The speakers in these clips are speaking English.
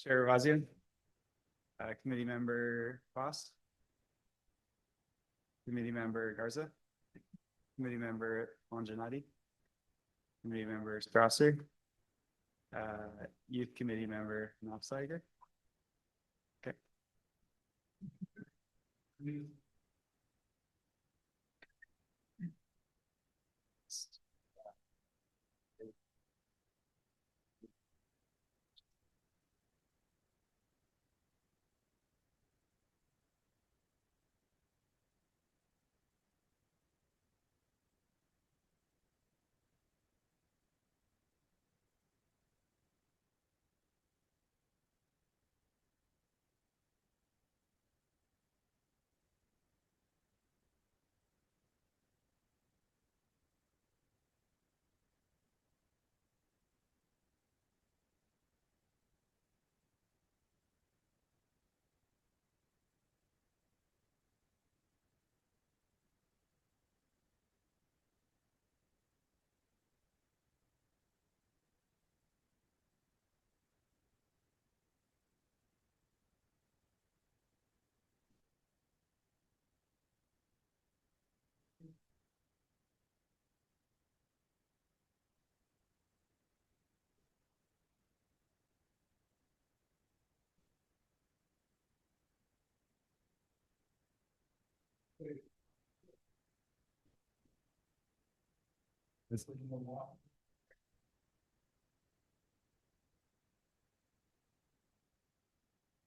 Chair Razian, Committee Member Foss, Committee Member Garza, Committee Member Anjanati, Committee Member Strasser, Youth Committee Member Knopfsteiger. Okay.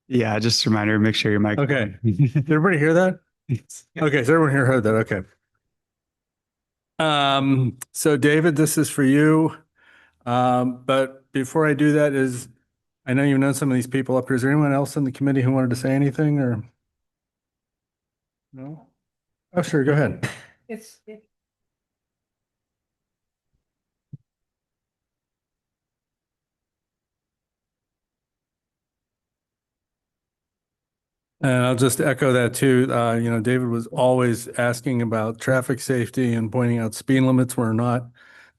Yeah, just a reminder, make sure your mic. Okay. Did everybody hear that? Okay, so everyone here heard that. Okay. So David, this is for you. But before I do that I know you've known some of these people up here. Is there anyone else in the committee who wanted to say anything or? No? Oh, sure. Go ahead. And I'll just echo that too. David was always asking about traffic safety and pointing out speed limits were not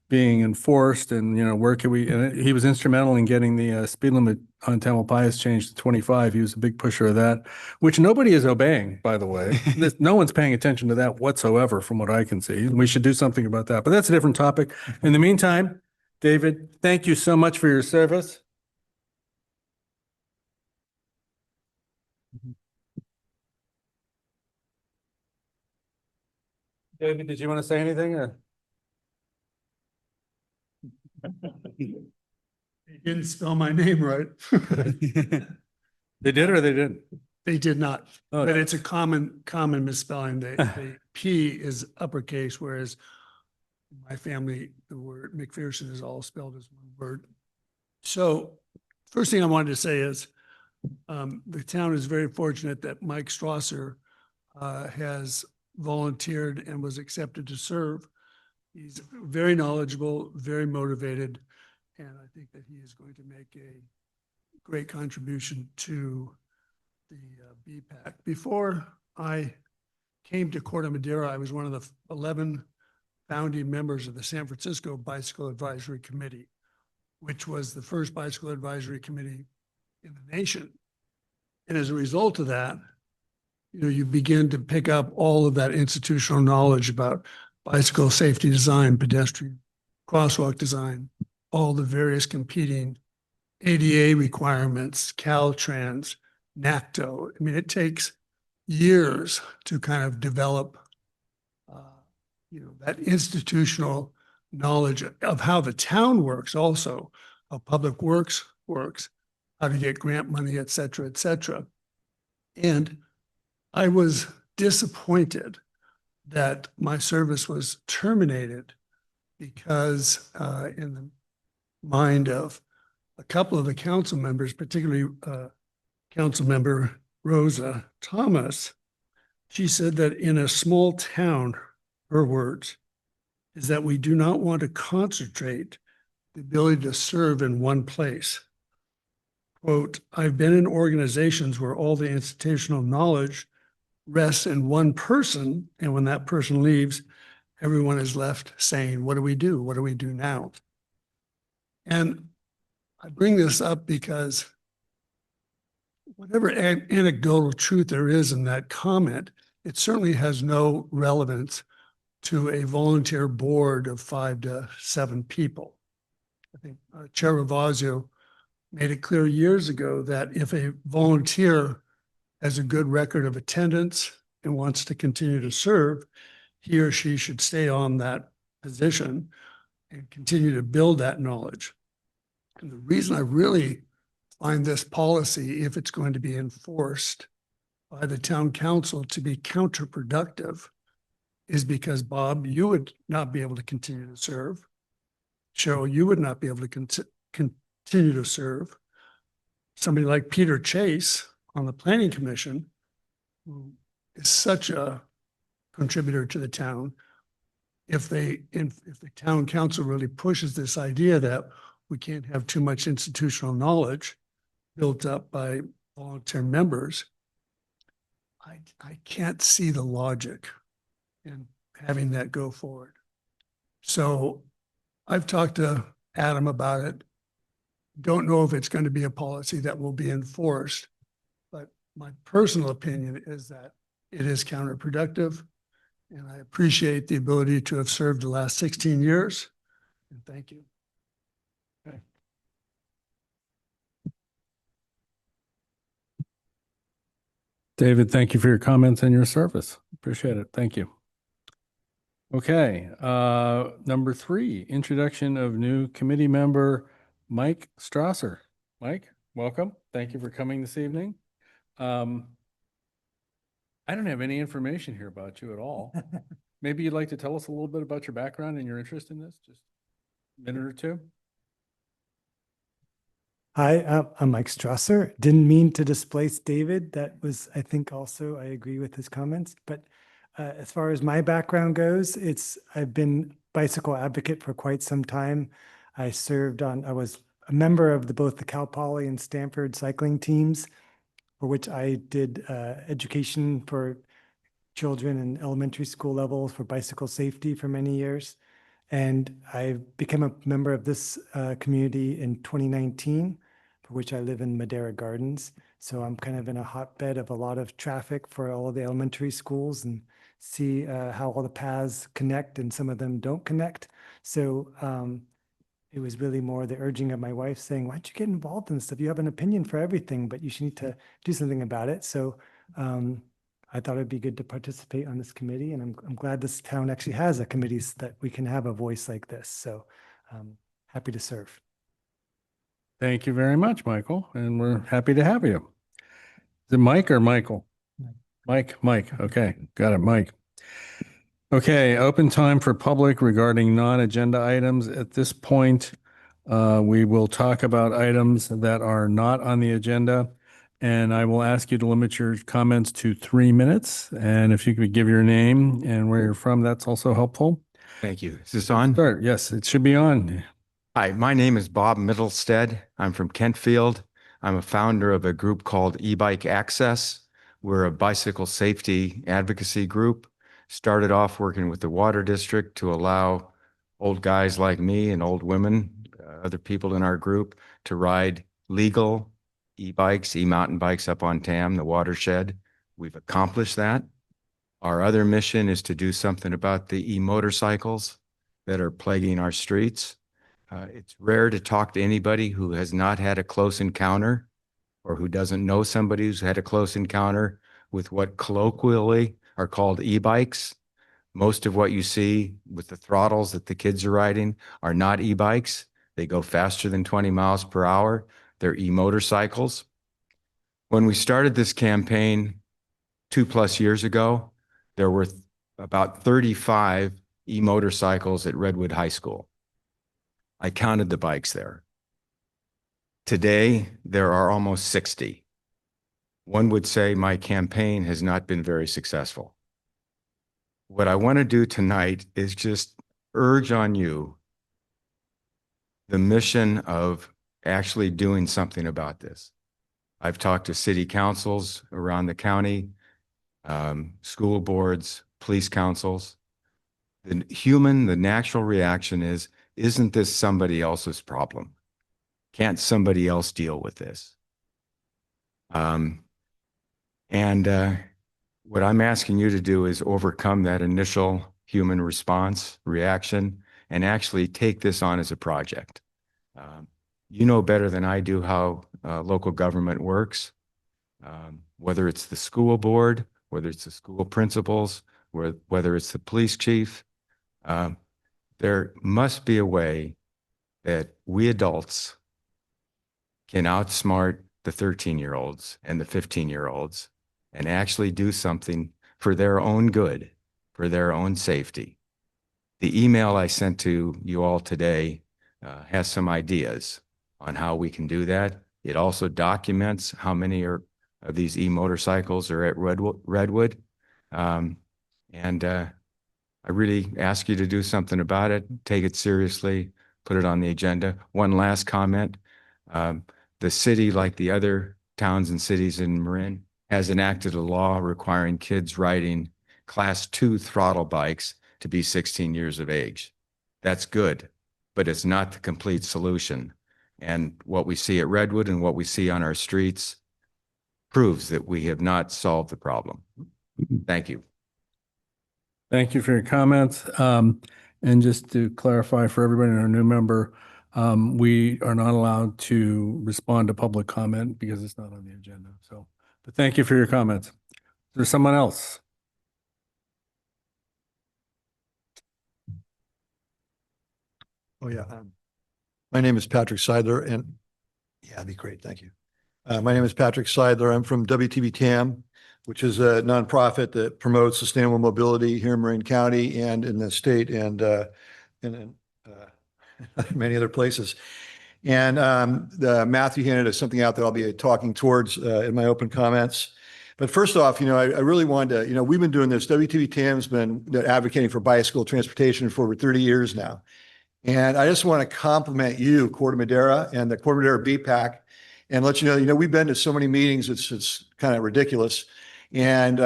being enforced and, where can we, and he was instrumental in getting the speed limit on Tamalpais changed to 25. He was a big pusher of that, which nobody is obeying, by the way. No one's paying attention to that whatsoever from what I can see. We should do something about that, but that's a different topic. In the meantime, David, thank you so much for your service. David, did you want to say anything or? You didn't spell my name right. They did or they didn't? They did not, Oh, but it's a common misspelling. The P is uppercase, whereas my family, the word McPherson is all spelled as one word. So first thing I wanted to say is the town is very fortunate that Mike Strasser has volunteered and was accepted to serve. He's very knowledgeable, very motivated, and I think that he is going to make a great contribution to the BPAC. Before I came to Corte Madera, I was one of the 11 founding members of the San Francisco Bicycle Advisory Committee, which was the first bicycle advisory committee in the nation. And as a result of that, you begin to pick up all of that institutional knowledge about bicycle safety design, pedestrian crosswalk design, all the various competing ADA requirements, Caltrans, NACTO. I mean, it takes years to kind of develop, that institutional knowledge of how the town works also, how public works works, how to get grant money, et cetera, et cetera. And I was disappointed that my service was terminated because in the mind of a couple of the council members, particularly Council Member Rosa Thomas, she said that in a small town, her words, is that we do not want to concentrate the ability to serve in one place. Quote, I've been in organizations where all the institutional knowledge rests in one person, and when that person leaves, everyone is left saying, what do we do? What do we do now? And I bring this up because whatever anecdotal truth there is in that comment, it certainly has no relevance to a volunteer board of 5 to 7 people. I think Chair Ravazio made it clear years ago that if a volunteer has a good record of attendance and wants to continue to serve, he or she should stay on that position and continue to build that knowledge. And the reason I really find this policy, if it's going to be enforced by the town council, to be counterproductive is because, Bob, you would not be able to continue to serve. Cheryl, you would not be able to continue to serve. Somebody like Peter Chase on the planning commission, who is such a contributor to the town, if the town council really pushes this idea that we can't have too much institutional knowledge built up by volunteer members, I can't see the logic in having that go forward. So I've talked to Adam about it. Don't know if it's going to be a policy that will be enforced, but my personal opinion is that it is counterproductive. And I appreciate the ability to have served the last 16 years. And thank you. Okay. David, thank you for your comments and your service. Appreciate it. Thank you. Okay, number 3, introduction of new committee member, Mike Strasser. Mike, welcome. Thank you for coming this evening. I don't have any information here about you at all. Maybe you'd like to tell us a little bit about your background and your interest in this, just a minute or two. Hi, I'm Mike Strasser. Didn't mean to displace David. That was, I think also, I agree with his comments. But as far as my background goes, I've been bicycle advocate for quite some time. I was a member of both the Cal Poly and Stanford cycling teams, for which I did education for children in elementary school levels for bicycle safety for many years. And I became a member of this community in 2019, for which I live in Madera Gardens. So I'm kind of in a hotbed of a lot of traffic for all of the elementary schools and see how all the paths connect and some of them don't connect. So it was really more the urging of my wife saying, why don't you get involved in this stuff? You have an opinion for everything, but you should need to do something about it. So I thought it'd be good to participate on this committee, and I'm glad this town actually has a committee so that we can have a voice like this. So happy to serve. Thank you very much, Michael, and we're happy to have you. Is it Mike or Michael? Mike. Okay, got it, Mike. Okay, open time for public regarding non-agenda items. At this point, we will talk about items that are not on the agenda. And I will ask you to limit your comments to 3 minutes. And if you could give your name and where you're from, that's also helpful. Thank you. Is this on? Start. Yes, it should be on. Hi, my name is Bob Middlestead. I'm from Kentfield. I'm a founder of a group called E-Bike Access. We're a bicycle safety advocacy group. Started off working with the Water District to allow old guys like me and old women, other people in our group, to ride legal e-bikes, e-mountain bikes up on TAM, the watershed. We've accomplished that. Our other mission is to do something about the e-motorcycles that are plaguing our streets. It's rare to talk to anybody who has not had a close encounter or who doesn't know somebody who's had a close encounter with what colloquially are called e-bikes. Most of what you see with the throttles that the kids are riding are not e-bikes. They go faster than 20 miles per hour. They're e-motorcycles. When we started this campaign 2+ years ago, there were about 35 e-motorcycles at Redwood High School. I counted the bikes there. Today, there are almost 60. One would say my campaign has not been very successful. What I want to do tonight is just urge on you the mission of actually doing something about this. I've talked to city councils around the county, school boards, police councils. The natural reaction is, isn't this somebody else's problem? Can't somebody else deal with this? Um, and what I'm asking you to do is overcome that initial human response reaction and actually take this on as a project. You know better than I do how local government works, whether it's the school board, whether it's the school principals, whether it's the police chief. There must be a way that we adults can outsmart the 13-year-olds and the 15-year-olds and actually do something for their own good, for their own safety. The email I sent to you all today has some ideas on how we can do that. It also documents how many of these e-motorcycles are at Redwood. I really ask you to do something about it, take it seriously, put it on the agenda. One last comment. The city, like the other towns and cities in Marin, has enacted a law requiring kids riding Class 2 throttle bikes to be 16 years of age. That's good, but it's not the complete solution. And what we see at Redwood and what we see on our streets proves that we have not solved the problem. Thank you. Thank you for your comments. And just to clarify for everybody and our new member, we are not allowed to respond to public comment because it's not on the agenda. So, but thank you for your comments. Is there someone else? Oh, yeah. My name is Patrick Seidler, and yeah, that'd be great. Thank you. My name is Patrick Seidler. I'm from WTB-TAM, which is a nonprofit that promotes sustainable mobility here in Marin County and in the state and in many other places. And Matthew handed us something out that I'll be talking towards in my open comments. But first off, I really wanted to, we've been doing this. WTB-TAM's been advocating for bicycle transportation for over 30 years now. And I just want to compliment you, Corte Madera, and the Corte Madera BPAC, and let you know, we've been to so many meetings, it's kind of ridiculous. And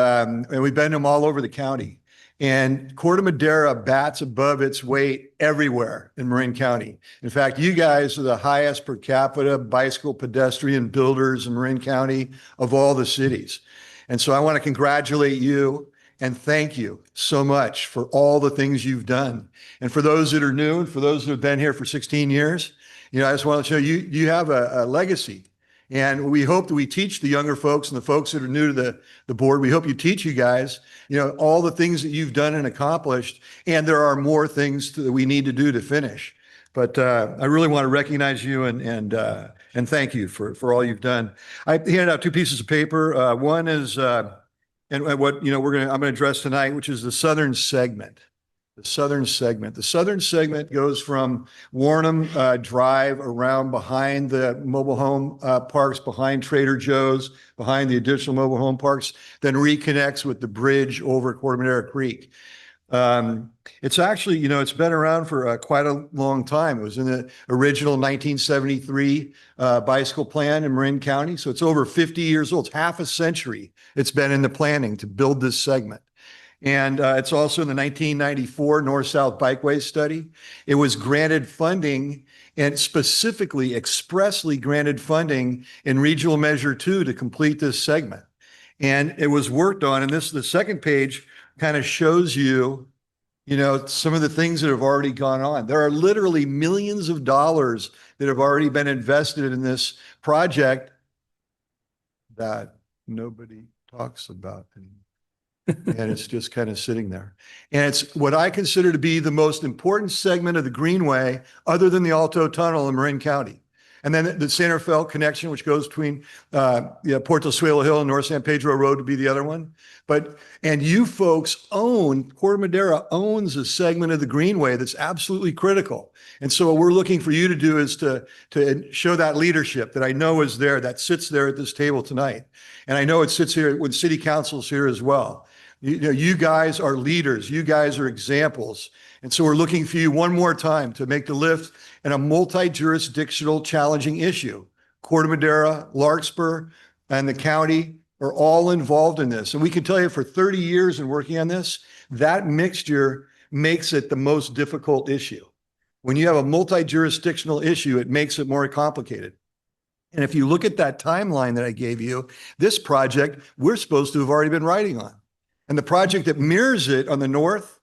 we've been to them all over the county. And Corte Madera bats above its weight everywhere in Marin County. In fact, you guys are the highest per capita bicycle pedestrian builders in Marin County of all the cities. And so I want to congratulate you and thank you so much for all the things you've done. And for those that are new and for those that have been here for 16 years, I just want to show you, you have a legacy. And we hope that we teach the younger folks and the folks that are new to the board, we hope you teach you guys, all the things that you've done and accomplished. And there are more things that we need to do to finish. But I really want to recognize you and thank you for all you've done. I handed out two pieces of paper. One is, and what I'm going to address tonight, which is the southern segment. The southern segment. The southern segment goes from Warnham Drive around behind the mobile home parks, behind Trader Joe's, behind the additional mobile home parks, then reconnects with the bridge over Corte Madera Creek. It's actually, it's been around for quite a long time. It was in the original 1973 bicycle plan in Marin County. So it's over 50 years old. It's half a century it's been in the planning to build this segment. And it's also in the 1994 North-South Bikeway study. It was granted funding and specifically expressly granted funding in Regional Measure 2 to complete this segment. And it was worked on. And the second page kind of shows you, some of the things that have already gone on. There are literally millions of dollars that have already been invested in this project that nobody talks about anymore. And it's just kind of sitting there. And it's what I consider to be the most important segment of the Greenway other than the Alto Tunnel in Marin County. And then the Santa Fe connection, which goes between Puerto Suelo Hill and North San Pedro Road to be the other one. And you folks Corte Madera owns a segment of the Greenway that's absolutely critical. And so what we're looking for you to do is to show that leadership that I know is there, that sits there at this table tonight. And I know it sits here when city council's here as well. You guys are leaders. You guys are examples. And so we're looking for you one more time to make the lift in a multi-jurisdictional challenging issue. Corte Madera, Larkspur, and the county are all involved in this. And we can tell you for 30 years in working on this, that mixture makes it the most difficult issue. When you have a multi-jurisdictional issue, it makes it more complicated. And if you look at that timeline that I gave you, this project, we're supposed to have already been writing on. And the project that mirrors it on the north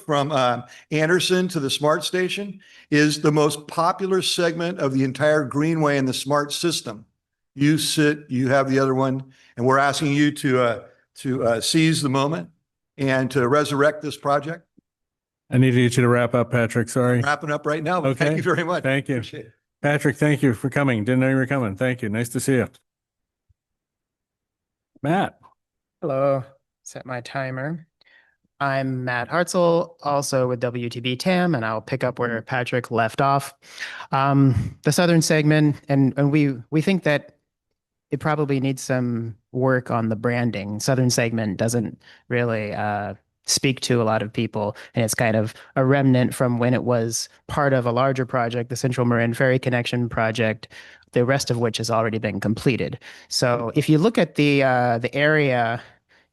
from Anderson to the SMART station is the most popular segment of the entire Greenway in the SMART system. You have the other one, and we're asking you to seize the moment and to resurrect this project. I need to get you to wrap up, Patrick. Sorry. Wrapping up right now, but thank Okay. you very much. Thank you. Appreciate it. Patrick, thank you for coming. Didn't know you were coming. Thank you. Nice to see you. Matt. Hello, set my timer. I'm Matt Hartzell, also with WTB TAM, and I'll pick up where Patrick left off. The southern segment, and we think that it probably needs some work on the branding. Southern segment doesn't really speak to a lot of people, and it's kind of a remnant from when it was part of a larger project, the Central Marin Ferry Connection project, the rest of which has already been completed. So if you look at the area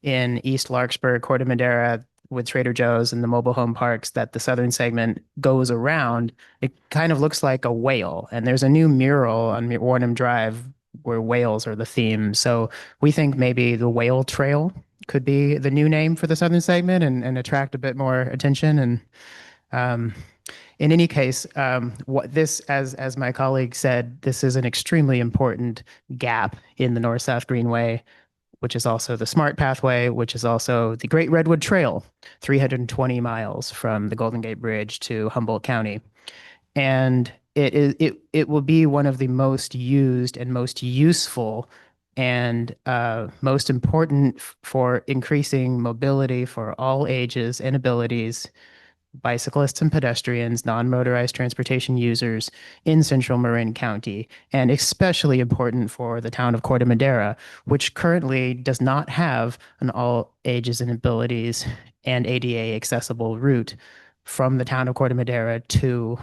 in East Larkspur, Corte Madera, with Trader Joe's and the mobile home parks that the southern segment goes around, it kind of looks like a whale. And there's a new mural on Warnham Drive where whales are the theme. So we think maybe the Whale Trail could be the new name for the southern segment and attract a bit more attention. And in any case, what this, as my colleague said, this is an extremely important gap in the North-South Greenway, which is also the SMART pathway, which is also the Great Redwood Trail, 320 miles from the Golden Gate Bridge to Humboldt County. And it will be one of the most used and most useful and most important for increasing mobility for all ages and abilities, bicyclists and pedestrians, non-motorized transportation users in Central Marin County, and especially important for the town of Corte Madera, which currently does not have an all ages and abilities and ADA accessible route from the town of Corte Madera to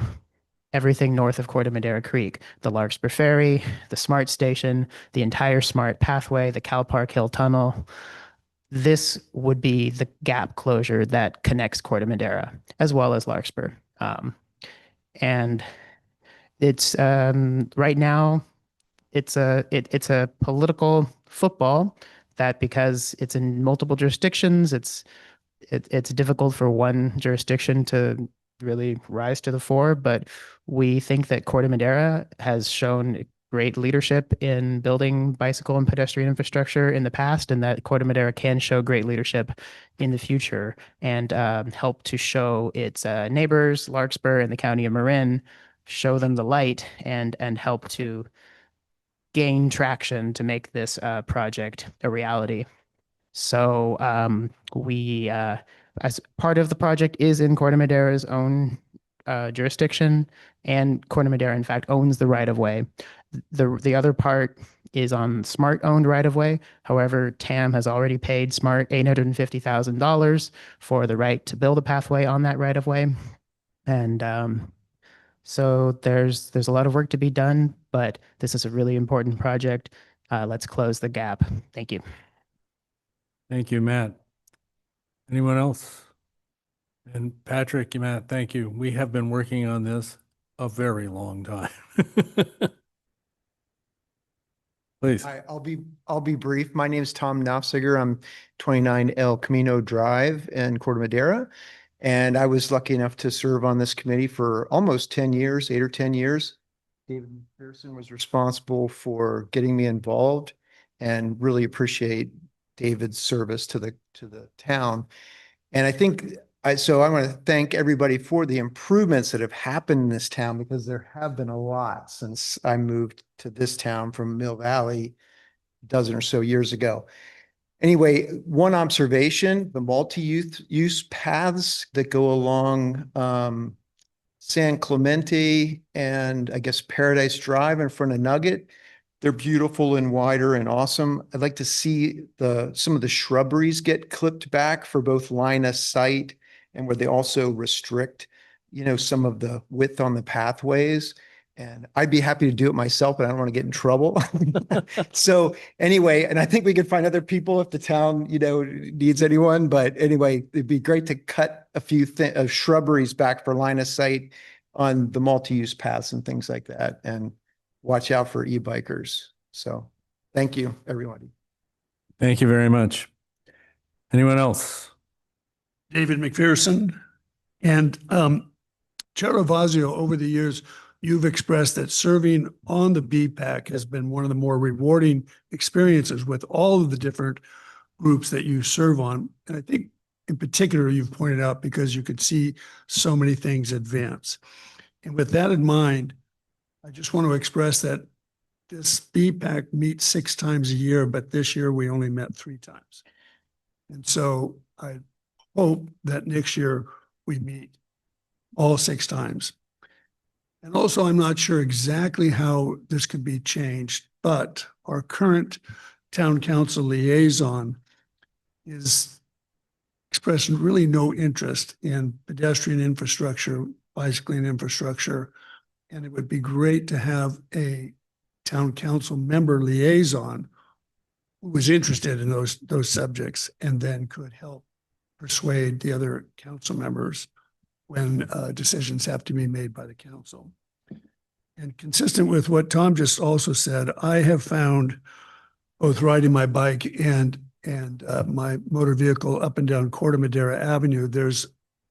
everything north of Corte Madera Creek, the Larkspur Ferry, the SMART station, the entire SMART pathway, the Cal Park Hill Tunnel. This would be the gap closure that connects Corte Madera as well as Larkspur. And it's right now it's a political football that, because it's in multiple jurisdictions, it's difficult for one jurisdiction to really rise to the fore. But we think that Corte Madera has shown great leadership in building bicycle and pedestrian infrastructure in the past, and that Corte Madera can show great leadership in the future and help to show its neighbors, Larkspur and the county of Marin, show them the light and help to gain traction to make this project a reality. So we, as part of the project, is in Corte Madera's own jurisdiction, and Corte Madera, in fact, owns the right of way. The other part is on SMART owned right of way. However, TAM has already paid SMART $850,000 for the right to build a pathway on that right of way. And so there's a lot of work to be done, but this is a really important project. Let's close the gap. Thank you. Thank you, Matt. Anyone else? And Patrick, Matt, thank you. We have been working on this a very long time. Please. Hi, I'll be brief. My name is Tom Nafziger. I'm 29 El Camino Drive in Corte Madera. And I was lucky enough to serve on this committee for almost 10 years, 8 or 10 years. David Pearson was responsible for getting me involved, and really appreciate David's service to the town. And I think so I want to thank everybody for the improvements that have happened in this town, because there have been a lot since I moved to this town from Mill Valley a dozen or so years ago. Anyway, one observation: the multi-use paths that go along San Clemente and I guess Paradise Drive in front of Nugget, they're beautiful and wider and awesome. I'd like to see some of the shrubberies get clipped back for both line of sight, and where they also restrict, some of the width on the pathways. And I'd be happy to do it myself, but I don't want to get in trouble. So anyway, and I think we could find other people if the town, needs anyone. But anyway, it'd be great to cut a few shrubberies back for line of sight on the multi-use paths and things like that. And watch out for e-bikers. So thank you, everybody. Thank you very much. Anyone else? David McPherson. And Chair Ravazio, over the years, you've expressed that serving on the BPAC has been one of the more rewarding experiences with all of the different groups that you serve on. And I think in particular, you've pointed out because you could see so many things advance. And with that in mind, I just want to express that this BPAC meets 6 times a year, but this year we only met 3 times. And so I hope that next year we meet all 6 times. And also, I'm not sure exactly how this could be changed, but our current town council liaison is expressing really no interest in pedestrian infrastructure, bicycling infrastructure. And it would be great to have a town council member liaison who was interested in those subjects and then could help persuade the other council members when decisions have to be made by the council. And consistent with what Tom just also said, I have found both riding my bike and my motor vehicle up and down Corte Madera Avenue, there's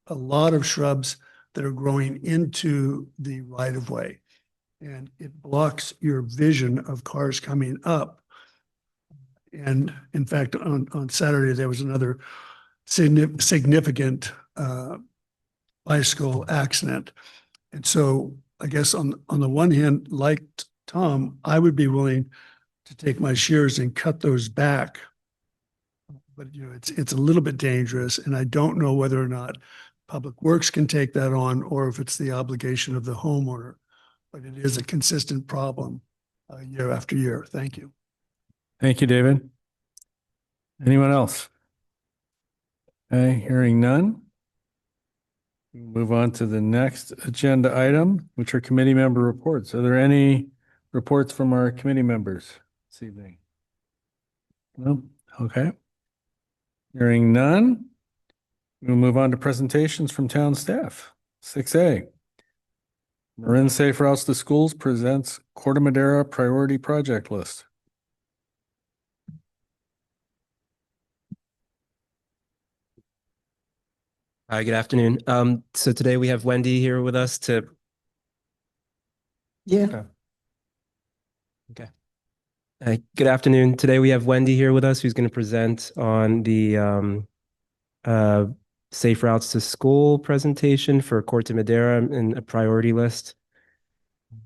a lot of shrubs that are growing into the right of way. And it blocks your vision of cars coming up. And in fact, on Saturday, there was another significant bicycle accident. And so I guess on the one hand, like Tom, I would be willing to take my shears and cut those back. But it's a little bit dangerous, and I don't know whether or not Public Works can take that on or if it's the obligation of the homeowner. But it is a consistent problem year after year. Thank you. Thank you, David. Anyone else? Okay, hearing none. We'll move on to the next agenda item, which are committee member reports. Are there any reports from our committee members this evening? No? Okay. Hearing none, we'll move on to presentations from town staff. 6A. Marin Safe Routes to Schools presents Corte Madera Priority Project List. Hi, good afternoon. So today we have Wendy here with us to. Yeah. Okay. Good afternoon. Today we have Wendy here with us, who's going to present on the Safe Routes to School presentation for Corte Madera and a priority list. I'm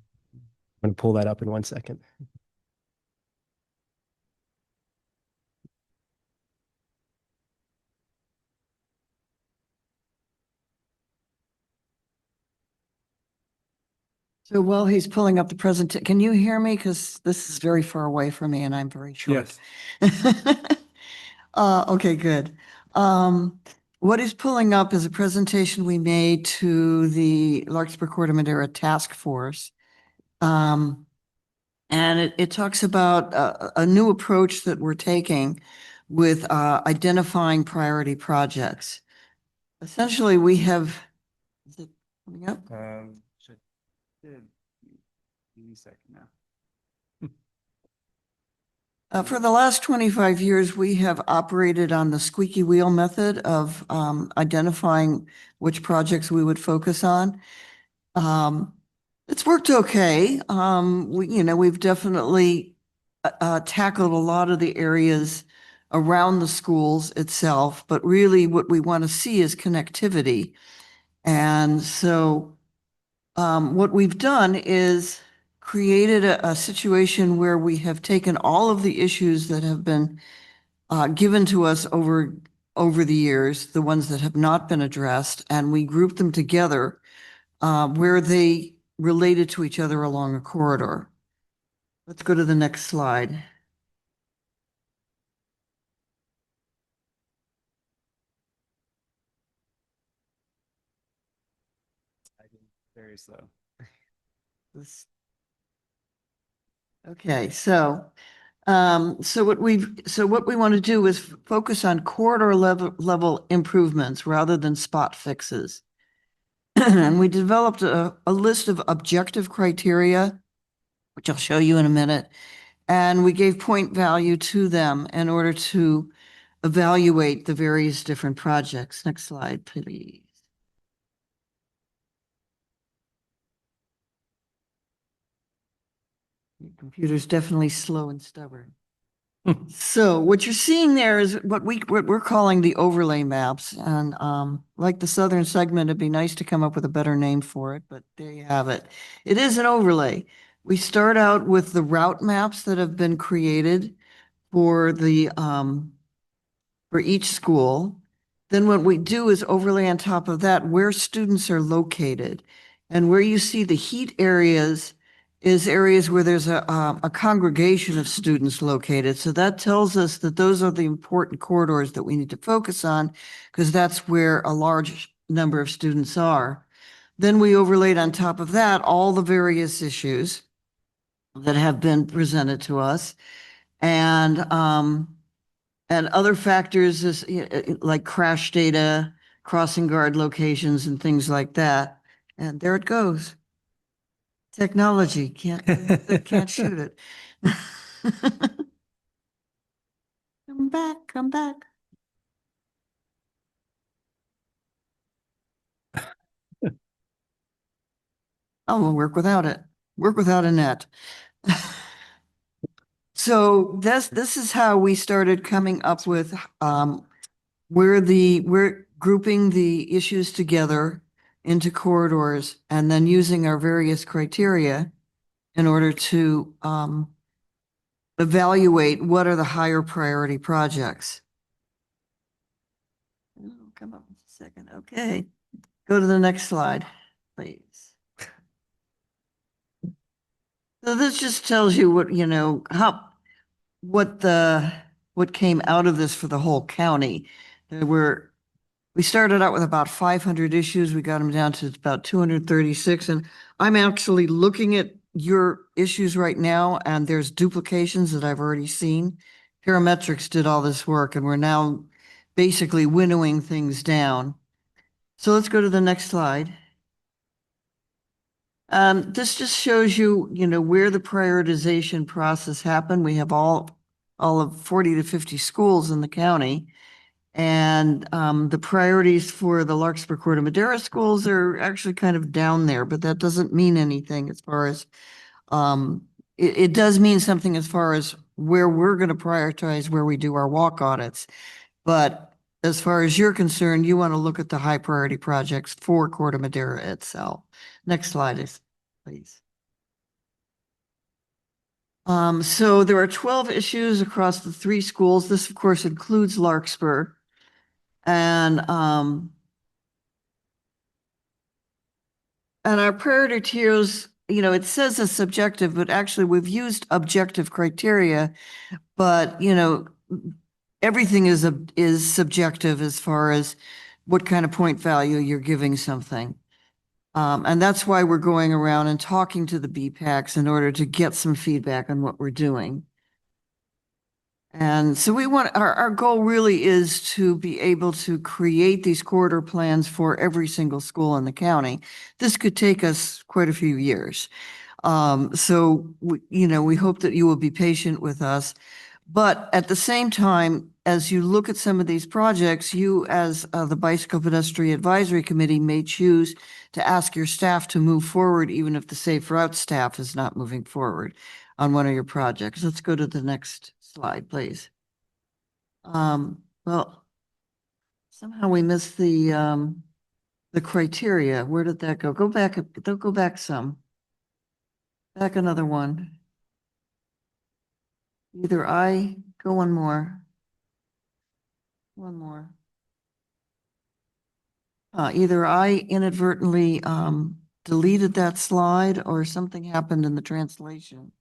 going to pull that up in 1 second. So while he's pulling up the present, can you hear me? Because this is very far away from me and I'm very short. Yes. Okay, good. What he's pulling up is a presentation we made to the Larkspur Corte Madera Task Force. And it talks about a new approach that we're taking with identifying priority projects. Essentially, we have, is it coming up? For the last 25 years, we have operated on the squeaky wheel method of identifying which projects we would focus on. It's worked okay. We've definitely tackled a lot of the areas around the schools itself, but really what we want to see is connectivity. And so what we've done is created a situation where we have taken all of the issues that have been given to us over the years, the ones that have not been addressed, and we grouped them together where they related to each other along a corridor. Let's go to the next slide. Very slow. Okay, so what we want to do is focus on corridor level improvements rather than spot fixes. And we developed a list of objective criteria which I'll show you in a minute. And we gave point value to them in order to evaluate the various different projects. Next slide, please. Your computer's definitely slow and stubborn. So what you're seeing there is what we're calling the overlay maps. And like the southern segment, it'd be nice to come up with a better name for it, but there you have it. It is an overlay. We start out with the route maps that have been created for the for each school. Then what we do is overlay on top of that where students are located. And where you see the heat areas is areas where there's a congregation of students located. So that tells us that those are the important corridors that we need to focus on because that's where a large number of students are. Then we overlaid on top of that all the various issues that have been presented to us. And other factors is like crash data, crossing guard locations and things like that. And there it goes. Technology can't shoot it. Come back, come back. Oh, we'll work without it. Work without a net. So this is how we started coming up with we're grouping the issues together into corridors and then using our various criteria in order to evaluate what are the higher priority projects. Oh, come up a second. Okay. Go to the next slide, please. So this just tells you what, what came out of this for the whole county. We started out with about 500 issues. We got them down to about 236. And I'm actually looking at your issues right now, and there's duplications that I've already seen. Parametrics did all this work, and we're now basically winnowing things down. So let's go to the next slide. This just shows you, where the prioritization process happened. We have all of 40 to 50 schools in the county. And the priorities for the Larkspur Corte Madera schools are actually kind of down there, but that doesn't mean anything as far as, it does mean something as far as where we're going to prioritize where we do our walk audits. But as far as you're concerned, you want to look at the high priority projects for Corte Madera itself. Next slide, please. So there are 12 issues across the 3 schools. This, of course, includes Larkspur. And our priority tiers, it says it's subjective, but actually we've used objective criteria, but everything is subjective as far as what kind of point value you're giving something. And that's why we're going around and talking to the BPACs in order to get some feedback on what we're doing. And so our goal really is to be able to create these corridor plans for every single school in the county. This could take us quite a few years. So we hope that you will be patient with us. But at the same time, as you look at some of these projects, you as the Bicycle Pedestrian Advisory Committee may choose to ask your staff to move forward, even if the Safe Route staff is not moving forward on one of your projects. Let's go to the next slide, please. Well, somehow we missed the criteria. Where did that go? Go back, don't go back some. Back another one. Go one more. One more. Either I inadvertently deleted that slide or something happened in the translation.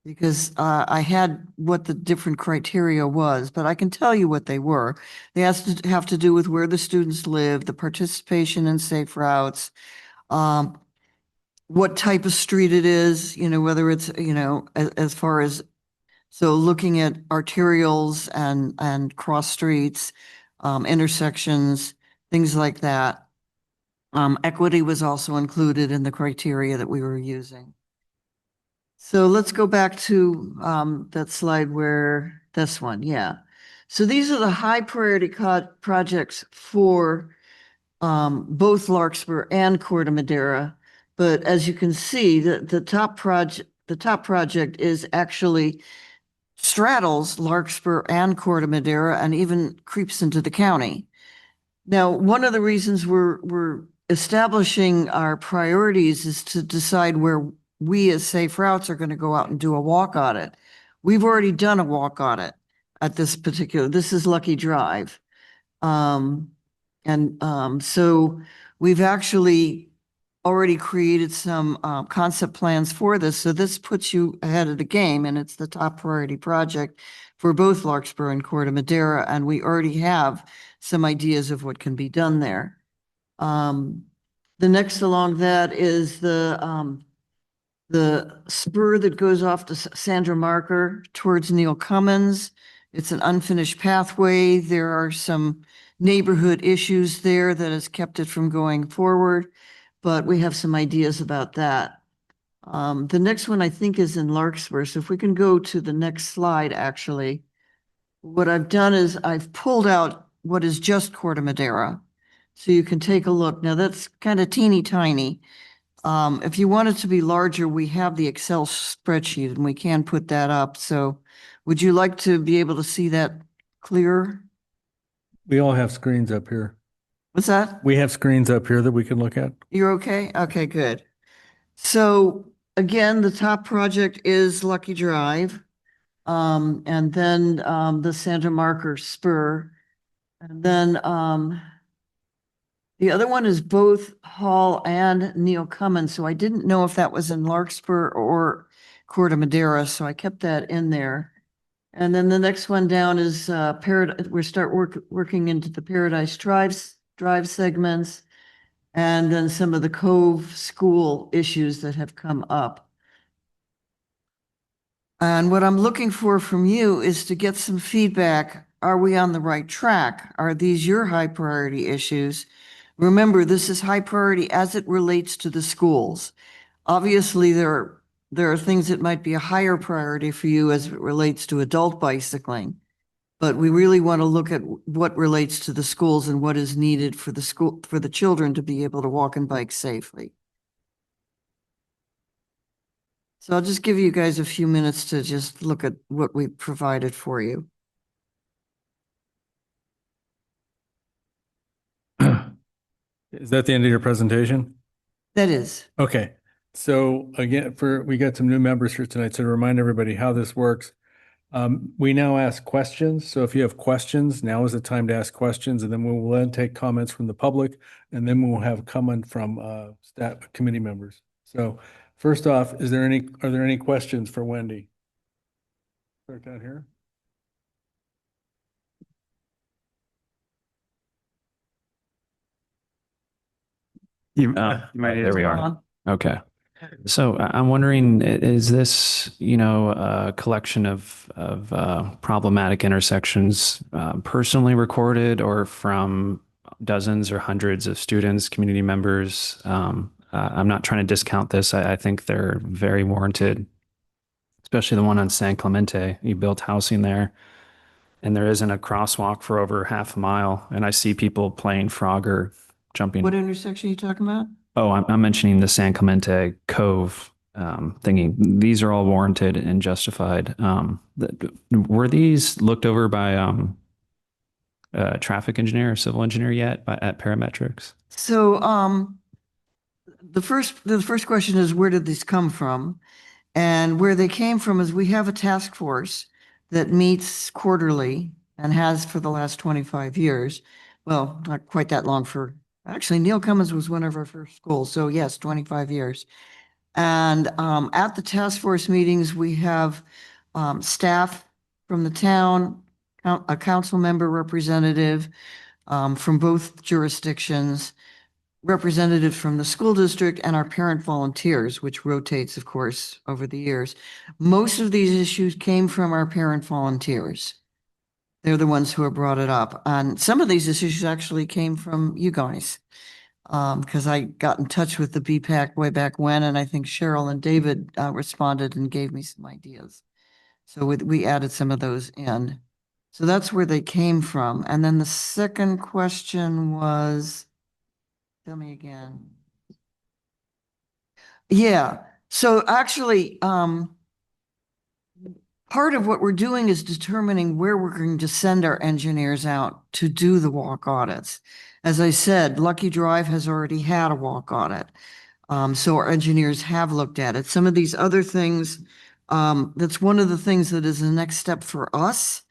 Because I had what the different criteria was, but I can tell you what they were. They have to do with where the students live, the participation in safe routes, what type of street it is, whether it's, as far as, so looking at arterials and cross streets, intersections, things like that. Equity was also included in the criteria that we were using. So let's go back to that slide where, this one, yeah. So these are the high priority projects for both Larkspur and Corte Madera. But as you can see, the top project is actually straddles Larkspur and Corte Madera and even creeps into the county. Now, one of the reasons we're establishing our priorities is to decide where we as Safe Routes are going to go out and do a walk audit. We've already done a walk audit at this is Lucky Drive. So we've actually already created some concept plans for this. So this puts you ahead of the game, and it's the top priority project for both Larkspur and Corte Madera. And we already have some ideas of what can be done there. The next along that is the spur that goes off to Sandra Marker towards Neil Cummins. It's an unfinished pathway. There are some neighborhood issues there that has kept it from going forward, but we have some ideas about that. The next one I think is in Larkspur. So if we can go to the next slide, actually, what I've done is I've pulled out what is just Corte Madera. So you can take a look. Now that's kind of teeny tiny. If you want it to be larger, we have the Excel spreadsheet and we can put that up. So would you like to be able to see that clearer? We all have screens up here. What's that? We have screens up here that we can look at. You're okay? Okay, good. So again, the top project is Lucky Drive. And then the Santa Marker Spur. And then the other one is both Hall and Neil Cummins. So I didn't know if that was in Larkspur or Corte Madera, so I kept that in there. And then the next one down is working into the Paradise Drive segments, and then some of the Cove School issues that have come up. And what I'm looking for from you is to get some feedback. Are we on the right track? Are these your high priority issues? Remember, this is high priority as it relates to the schools. Obviously, there are things that might be a higher priority for you as it relates to adult bicycling. But we really want to look at what relates to the schools and what is needed for the children to be able to walk and bike safely. So I'll just give you guys a few minutes to just look at what we provided for you. Is that the end of your presentation? That is. Okay. So again, we got some new members here tonight. So to remind everybody how this works, we now ask questions. So if you have questions, now is the time to ask questions, and then we will then take comments from the public, and then we'll have comment from staff committee members. So first off, are there any questions for Wendy? Start down here. There we are. Okay. So I'm wondering, is this, a collection of problematic intersections personally recorded, or from dozens or hundreds of students, community members? I'm not trying to discount this. I think they're very warranted, especially the one on San Clemente. You built housing there, and there isn't a crosswalk for over half a mile. And I see people playing Frogger, jumping. What intersection are you talking about? Oh, I'm mentioning the San Clemente Cove thingy. These are all warranted and justified. Were these looked over by a traffic engineer or civil engineer yet at Parametrics? So the first question is, where did these come from? And where they came from is we have a task force that meets quarterly and has for the last 25 years. Well, not quite that long actually, Neil Cummins was one of our first schools. So yes, 25 years. And at the task force meetings, we have staff from the town, a council member representative from both jurisdictions, representative from the school district, and our parent volunteers, which rotates, of course, over the years. Most of these issues came from our parent volunteers. They're the ones who have brought it up. And some of these issues actually came from you guys. Because I got in touch with the BPAC way back when, and I think Cheryl and David responded and gave me some ideas. So we added some of those in. So that's where they came from. And then the second question was, tell me again. Yeah, so actually, part of what we're doing is determining where we're going to send our engineers out to do the walk audits. As I said, Lucky Drive has already had a walk audit. So our engineers have looked at it. Some of these other things, that's one of the things that is the next step for us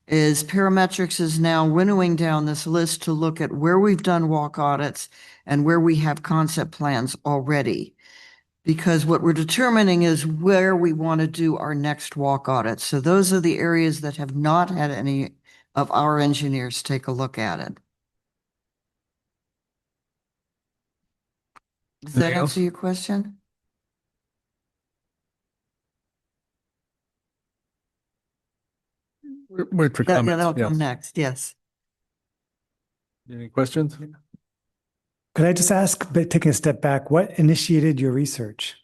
is Parametrics is now winnowing down this list to look at where we've done walk audits and where we have concept plans already. Because what we're determining is where we want to do our next walk audit. So those are the areas that have not had any of our engineers take a look at it. Does that Anything else? answer your question? Wait for Yeah, comments. that'll come Yes. next, yes. Any questions? Could I just ask, but taking a step back, what initiated your research?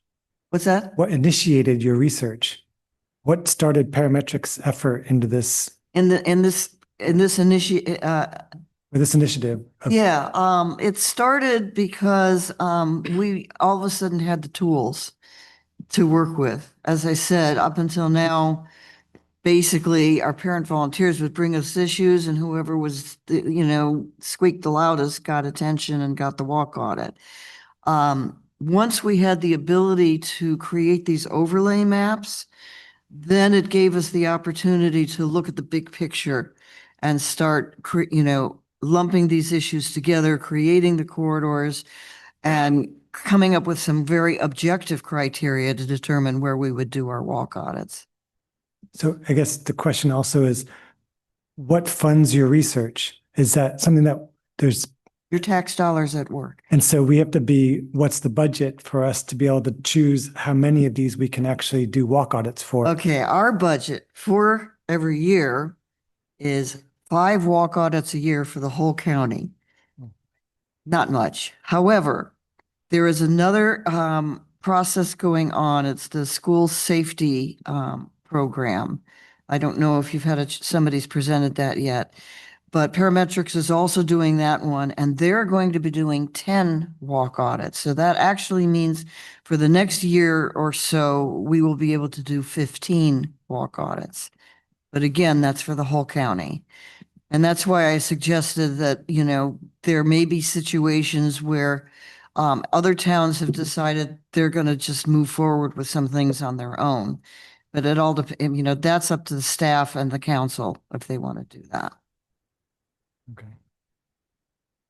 What's that? What initiated your research? What started Parametrics' effort into this, In this initiative, or this initiative? yeah, it started because we all of a sudden had the tools to work with. As I said, up until now, basically our parent volunteers would bring us issues and whoever was, squeaked the loudest got attention and got the walk audit. Once we had the ability to create these overlay maps, then it gave us the opportunity to look at the big picture and start, lumping these issues together, creating the corridors, and coming up with some very objective criteria to determine where we would do our walk audits. So I guess the question also is, what funds your research? Is that something that there's, Your tax dollars at work. and so we have to be, what's the budget for us to be able to choose how many of these we can actually do walk audits for? Okay, our budget for every year is 5 walk audits a year for the whole county. Not much. However, there is another process going on. It's the school safety program. I don't know if you've had somebody's presented that yet, but Parametrics is also doing that one, and they're going to be doing 10 walk audits. So that actually means for the next year or so, we will be able to do 15 walk audits. But again, that's for the whole county. And that's why I suggested that, there may be situations where other towns have decided they're going to just move forward with some things on their own. But it all depends, that's up to the staff and the council if they want to do that. Okay.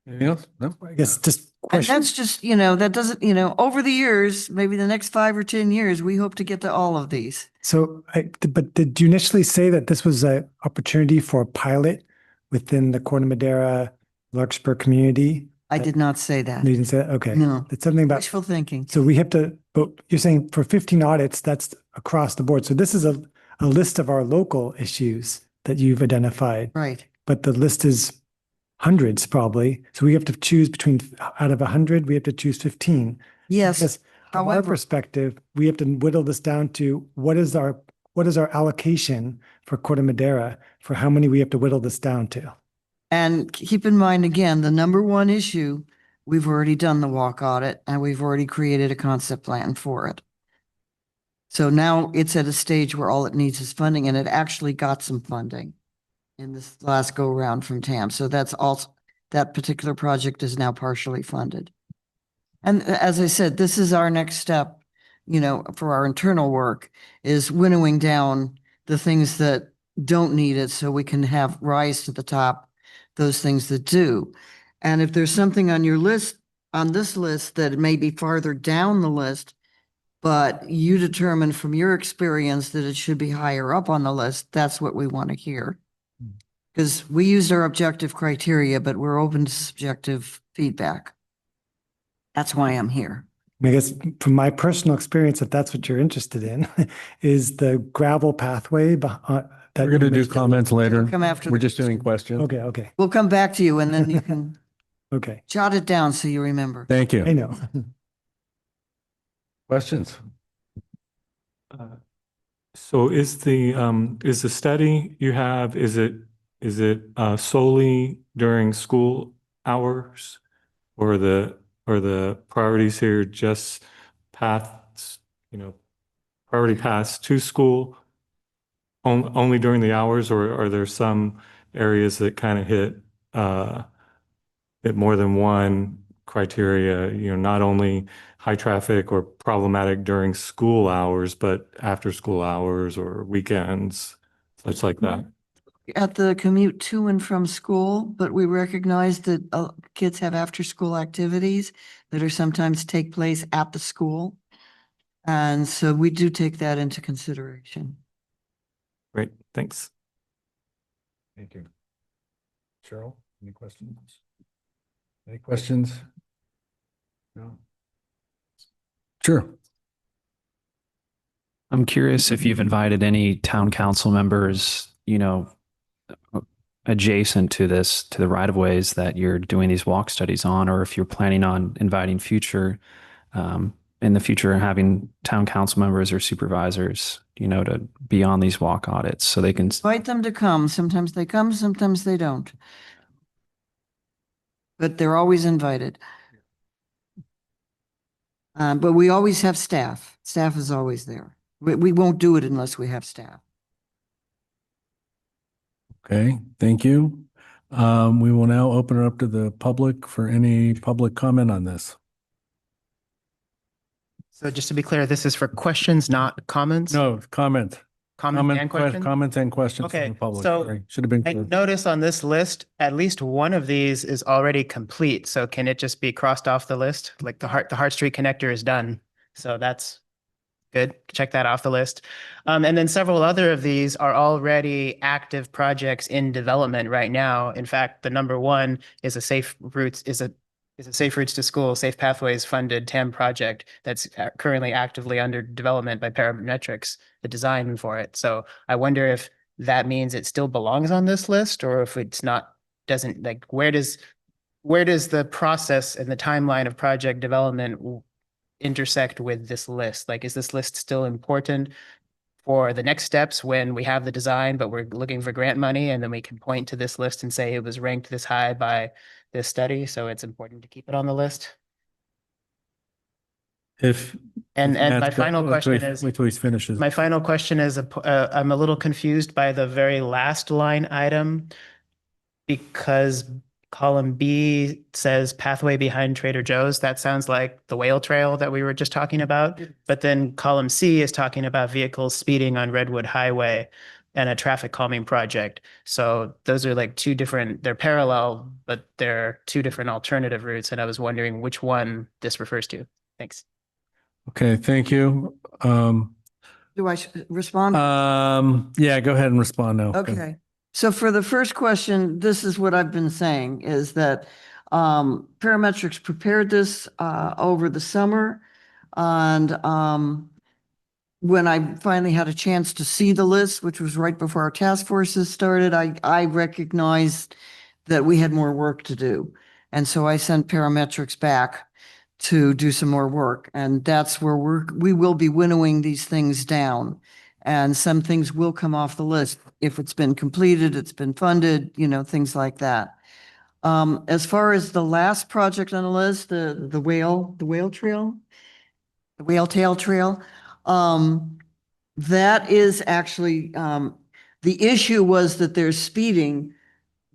Anything else? No? I guess just And question. that's just, that doesn't, over the years, maybe the next 5 or 10 years, we hope to get to all of these. So but did you initially say that this was an opportunity for a pilot within the Corte Madera, Larkspur community? I did not say that. You didn't say that? Okay. No. It's something about, Wishful thinking. so we have to, but you're saying for 15 audits, that's across the board. So this is a list of our local issues that you've identified, Right. but the list is hundreds probably. So we have to choose between, out of 100, we have to choose 15. Yes. Yes. From our However, perspective, we have to whittle this down to what is our allocation for Corte Madera for how many we have to whittle this down to? and keep in mind, again, the number one issue, we've already done the walk audit and we've already created a concept plan for it. So now it's at a stage where all it needs is funding, and it actually got some funding in this last go round from TAM. So that's also, that particular project is now partially funded. And as I said, this is our next step, for our internal work, is winnowing down the things that don't need it so we can have rise to the top those things that do. And if there's something on your list, on this list, that may be farther down the list, but you determine from your experience that it should be higher up on the list, that's what we want to hear. Because we used our objective criteria, but we're open to subjective feedback. That's why I'm here. I guess from my personal experience, if that's what you're interested in, is the gravel pathway. We're going to do comments later. Come after. We're just doing questions. Okay, okay. We'll come back to you and then you can Okay, Jot it down so you remember. Thank you. I know. Questions? So is the study you have, is it solely during school hours? Or the priorities here just paths, priority paths to school only during the hours, or are there some areas that kind of hit more than one criteria, not only high traffic or problematic during school hours, but after school hours or weekends, such like that? At the commute to and from school, but we recognize that kids have after-school activities that are sometimes take place at the school. And so we do take that into consideration. Great, thanks. Thank you. Cheryl, any questions? Any questions? No? Sure. I'm curious if you've invited any town council members, adjacent to this, to the right of ways that you're doing these walk studies on, or if you're planning on inviting in the future, having town council members or supervisors, to be on these walk audits so they can. Invite them to come. Sometimes they come, sometimes they don't. But they're always invited. But we always have staff. Staff is always there. We won't do it unless we have staff. Okay, thank you. We will now open it up to the public for any public comment on this. So just to be clear, this is for questions, not comments? No, comment. Comments and questions? Comments and questions from Okay, the public. so Sorry, should have been I clear. notice on this list, at least one of these is already complete. So can it just be crossed off the list? Like the Hart Street connector is done. So that's good. Check that off the list. And then several other of these are already active projects in development right now. In fact, the number one is a Safe Routes to School, Safe Pathways funded TAM project that's currently actively under development by Parametrics, the design for it. So I wonder if that means it still belongs on this list, or if it's not, doesn't, like, where does the process and the timeline of project development intersect with this list? Like, is this list still important for the next steps when we have the design, but we're looking for grant money, and then we can point to this list and say it was ranked this high by this study, so it's important to keep it on the list? And my final question is, Wait till he finishes. my final question is, I'm a little confused by the very last line item, because column B says pathway behind Trader Joe's. That sounds like the whale trail that we were just talking about. But then column C is talking about vehicles speeding on Redwood Highway and a traffic calming project. So those are like two different, they're parallel, but they're two different alternative routes. And I was wondering which one this refers to. Thanks. Okay, thank you. Do I respond? Yeah, go ahead and respond now. Okay. So for the first question, this is what I've been saying, is that Parametrics prepared this over the summer. And when I finally had a chance to see the list, which was right before our task forces started, I recognized that we had more work to do. And so I sent Parametrics back to do some more work. And that's where we will be winnowing these things down. And some things will come off the list. If it's been completed, it's been funded, things like that. As far as the last project on the list, the whale trail, the whale tail trail, that is actually, the issue was that there's speeding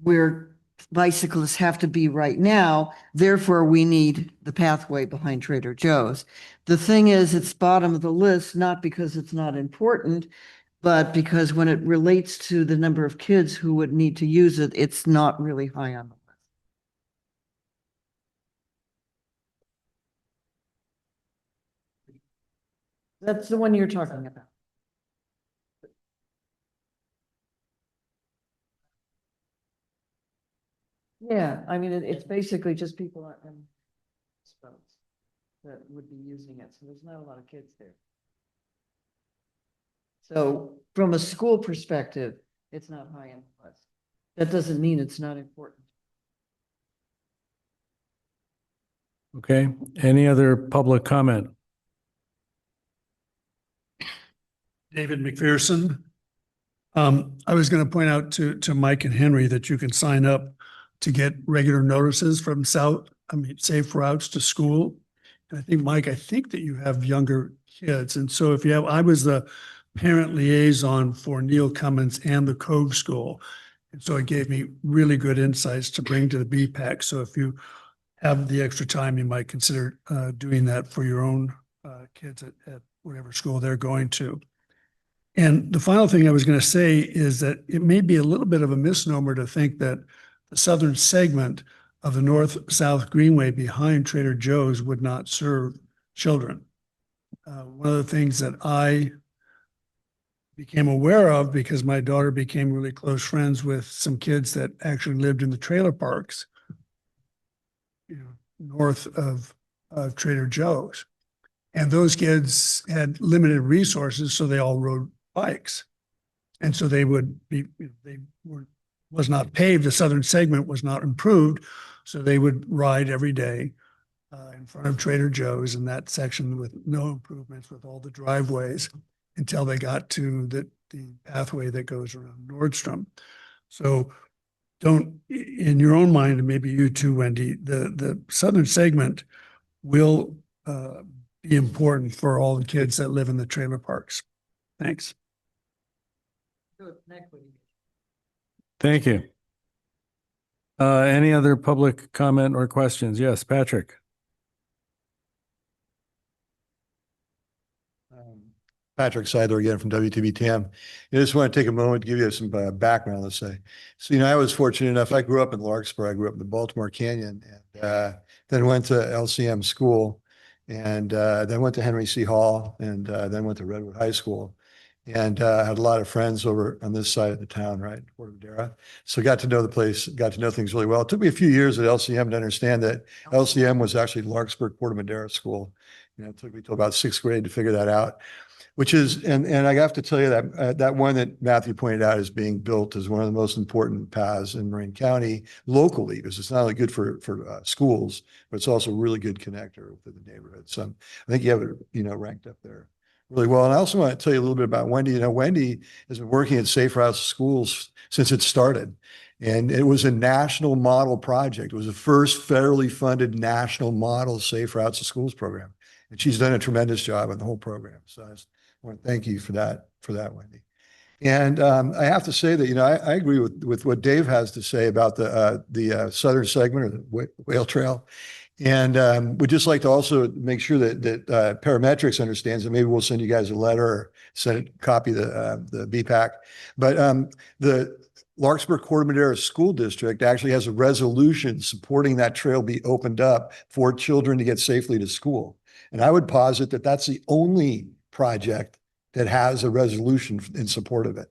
where bicyclists have to be right now. Therefore, we need the pathway behind Trader Joe's. The thing is, it's bottom of the list, not because it's not important, but because when it relates to the number of kids who would need to use it, it's not really high on the list. That's the one you're talking about. Yeah, I mean, it's basically just people on boats that would be using it. So there's not a lot of kids there. So from a school perspective, it's not high on the list. That doesn't mean it's not important. Okay, any other public comment? David McPherson. I was going to point out to Mike and Henry that you can sign up to get regular notices from safe routes to school. And I think, Mike, I think that you have younger kids. And so I was the parent liaison for Neil Cummins and the Cove School. And so it gave me really good insights to bring to the BPAC. So if you have the extra time, you might consider doing that for your own kids at whatever school they're going to. And the final thing I was going to say is that it may be a little bit of a misnomer to think that the southern segment of the north-south greenway behind Trader Joe's would not serve children. One of the things that I became aware of, because my daughter became really close friends with some kids that actually lived in the trailer parks, north of Trader Joe's. And those kids had limited resources, so they all rode bikes. And so was not paved. The southern segment was not improved. So they would ride every day in front of Trader Joe's in that section with no improvements, with all the driveways, until they got to the pathway that goes around Nordstrom. So don't, in your own mind, and maybe you too, Wendy, the southern segment will be important for all the kids that live in the trailer parks. Thanks. Thank you. Any other public comment or questions? Yes, Patrick. Patrick Seidler again from WTB-TAM. I just want to take a moment to give you some background, let's say. So, I was fortunate enough, I grew up in Larkspur. I grew up in the Baltimore Canyon, and then went to LCM school, and then went to Henry C. Hall, and then went to Redwood High School, and had a lot of friends over on this side of the town, right, Corte Madera. So got to know the place, got to know things really well. It took me a few years at LCM to understand that LCM was actually Larkspur Corte Madera School. It took me till about 6th grade to figure that out. Which is, and I have to tell you that that one that Matthew pointed out is being built as one of the most important paths in Marin County locally, because it's not only good for schools, but it's also a really good connector within the neighborhood. So I think you have it, ranked up there really well. And I also want to tell you a little bit about Wendy. Wendy has been working at Safe Routes to Schools since it started. And it was a national model project. It was the first federally funded national model Safe Routes to Schools program. And she's done a tremendous job on the whole program. So I want to thank you for that, Wendy. And I have to say that, I agree with what Dave has to say about the southern segment or the Whale Trail. And we'd just like to also make sure that Parametrics understands that maybe we'll send you guys a letter or send a copy of the BPAC. But the Larkspur Corte Madera School District actually has a resolution supporting that trail be opened up for children to get safely to school. And I would posit that that's the only project that has a resolution in support of it.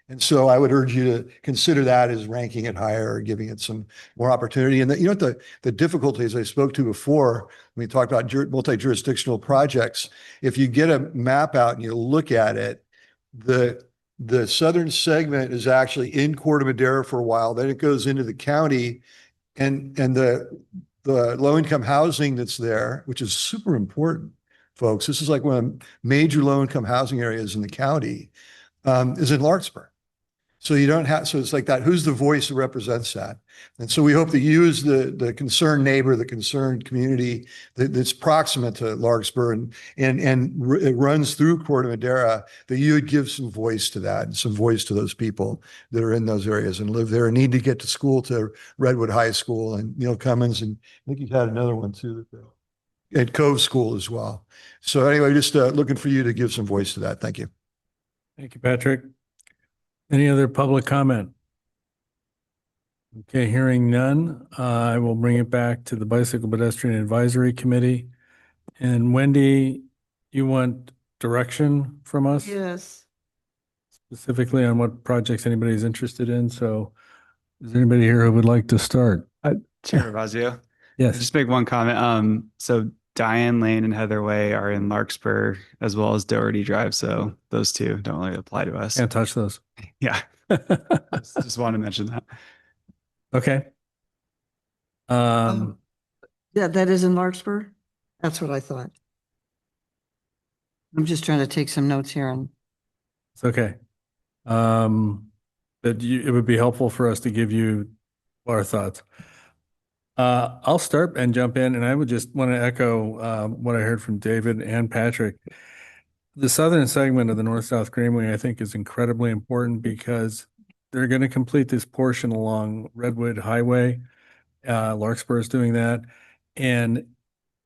And so I would urge you to consider that as ranking it higher or giving it some more opportunity. And the difficulties I spoke to before, when we talked about multi-jurisdictional projects, if you get a map out and you look at it, the southern segment is actually in Corte Madera for a while, then it goes into the county, and the low-income housing that's there, which is super important, folks. This is like one of the major low-income housing areas in the county, is in Larkspur. So it's like that, who's the voice that represents that? And so we hope that you as the concerned neighbor, the concerned community that's proximate to Larkspur and it runs through Corte Madera, that you would give some voice to that and some voice to those people that are in those areas and live there and need to get to school, to Redwood High School and Neil Cummins. And I think you've had another one too, at Cove School as well. So anyway, just looking for you to give some voice to that. Thank you. Thank you, Patrick. Any other public comment? Okay, hearing none, I will bring it back to the Bicycle Pedestrian Advisory Committee. And Wendy, you want direction from us? Yes. Specifically on what projects anybody's interested in. So is there anybody here who would like to start? Chair Ravazio. Yes. Just make one comment. So Diane Lane and Heather Way are in Larkspur as well as Doherty Drive. So those two don't really apply to us. Can't touch those. Yeah. Just want to mention that. Okay. Yeah, that is in Larkspur? That's what I thought. I'm just trying to take some notes here and It's okay. But it would be helpful for us to give you our thoughts. I'll start and jump in, and I would just want to echo what I heard from David and Patrick. The southern segment of the North-South Greenway, I think, is incredibly important because they're going to complete this portion along Redwood Highway. Larkspur is doing that, and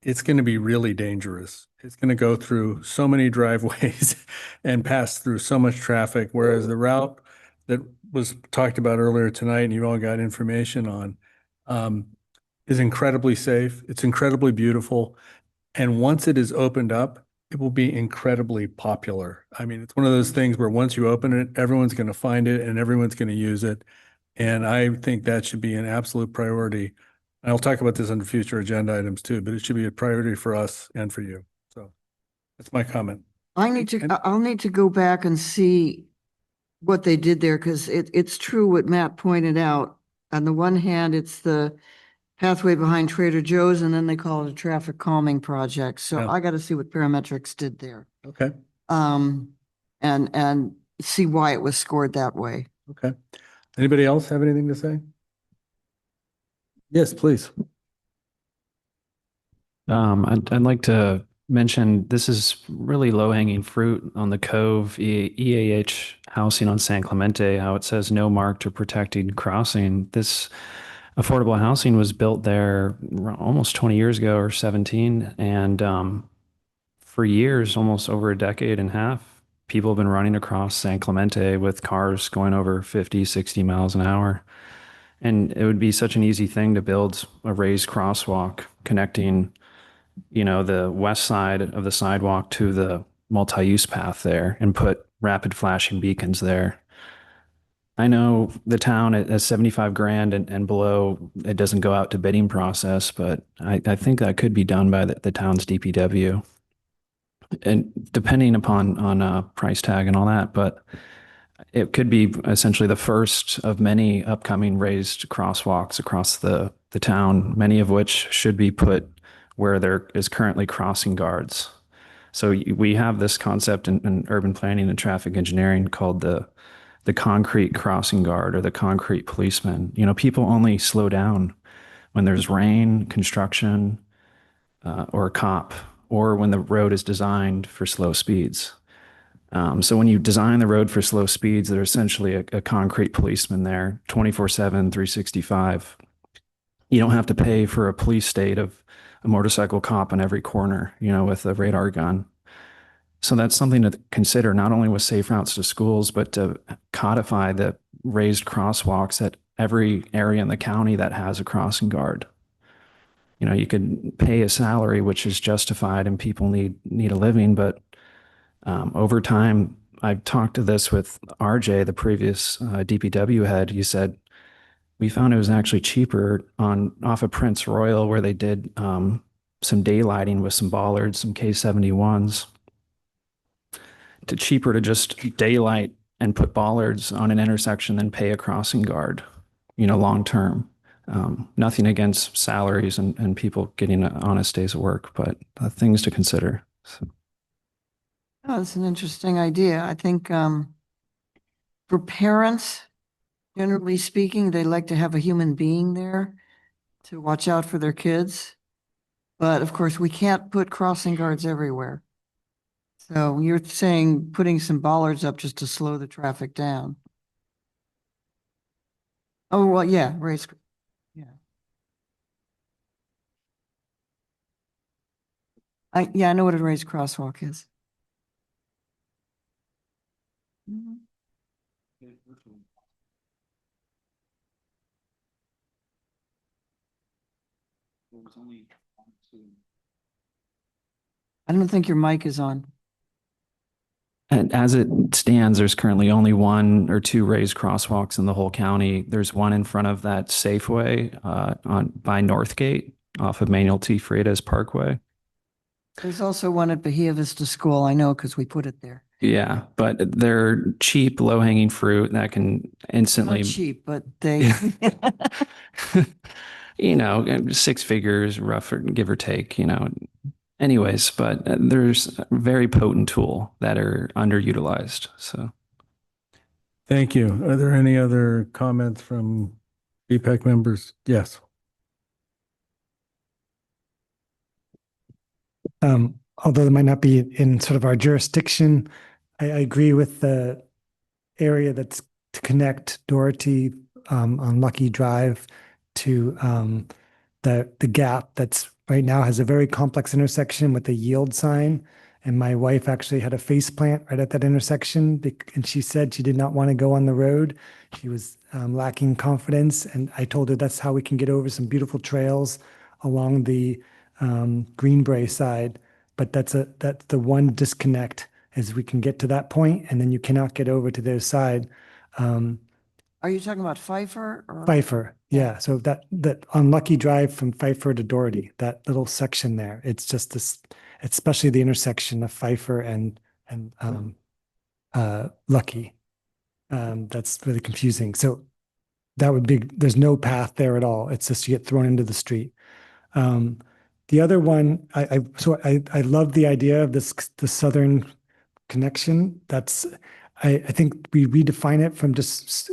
it's going to be really dangerous. It's going to go through so many driveways and pass through so much traffic, whereas the route that was talked about earlier tonight and you all got information on is incredibly safe. It's incredibly beautiful. And once it is opened up, it will be incredibly popular. I mean, it's one of those things where once you open it, everyone's going to find it and everyone's going to use it. And I think that should be an absolute priority. I'll talk about this under future agenda items too, but it should be a priority for us and for you. So that's my comment. I'll need to go back and see what they did there, because it's true what Matt pointed out. On the one hand, it's the pathway behind Trader Joe's, and then they call it a traffic calming project. So Yeah. I got to see what parametrics did there. Okay. And see why it was scored that way. Okay. Anybody else have anything to say? Yes, please. I'd like to mention this is really low hanging fruit on the Cove EAH housing on San Clemente, how it says no marked or protected crossing. This affordable housing was built there almost 20 years ago or 17. And for years, almost over a decade and a half, people have been running across San Clemente with cars going over 50, 60 miles an hour. And it would be such an easy thing to build a raised crosswalk connecting, the west side of the sidewalk to the multi-use path there and put rapid flashing beacons there. I know the town at 75 grand and below, it doesn't go out to bidding process, but I think that could be done by the town's DPW. And depending on price tag and all that, but it could be essentially the first of many upcoming raised crosswalks across the town, many of which should be put where there is currently crossing guards. So we have this concept in urban planning and traffic engineering called the concrete crossing guard or the concrete policeman. People only slow down when there's rain, construction, or a cop, or when the road is designed for slow speeds. So when you design the road for slow speeds, there's essentially a concrete policeman there 24/7, 365. You don't have to pay for a police state of a motorcycle cop on every corner, with a radar gun. So that's something to consider, not only with safe routes to schools, but to codify the raised crosswalks at every area in the county that has a crossing guard. You could pay a salary, which is justified and people need a living, but over time, I've talked to this with RJ, the previous DPW head. He said, we found it was actually cheaper off of Prince Royal, where they did some daylighting with some bollards, some K71s, cheaper to just daylight and put bollards on an intersection than pay a crossing guard, long term. Nothing against salaries and people getting honest days of work, but things to consider. So. Oh, that's an interesting idea. I think for parents, generally speaking, they like to have a human being there to watch out for their kids. But of course, we can't put crossing guards everywhere. So you're saying putting some bollards up just to slow the traffic down. Oh, well, yeah, race. Yeah. I know what a raised crosswalk is. Mhm. I don't think your mic is on. And as it stands, there's currently only one or two raised crosswalks in the whole county. There's one in front of that Safeway by Northgate off of Manuel T. Freitas Parkway. There's also one at Bahia Vista School. I know because we put it there. Yeah, but they're cheap, low-hanging fruit that can instantly Not cheap, but they. six figures, rough, give or take, anyways, but there's a very potent tool that are underutilized. So. Thank you. Are there any other comments from BPEC members? Yes. Although it might not be in sort of our jurisdiction, I agree with the area that's to connect Doherty on Lucky Drive to the gap that's right now has a very complex intersection with a yield sign. And my wife actually had a face plant right at that intersection, and she said she did not want to go on the road. She was lacking confidence, and I told her that's how we can get over some beautiful trails along the Greenbrae side. But that's the one disconnect is we can get to that point, and then you cannot get over to their side. Are you talking about Pfeiffer or? Pfeiffer, yeah. So that on Lucky Drive from Pfeiffer to Doherty, that little section there, it's just this, especially the intersection of Pfeiffer and Lucky. That's really confusing. So that would be, there's no path there at all. It's just you get thrown into the street. The other one, I love the idea of the southern connection. That's I think we redefine it from just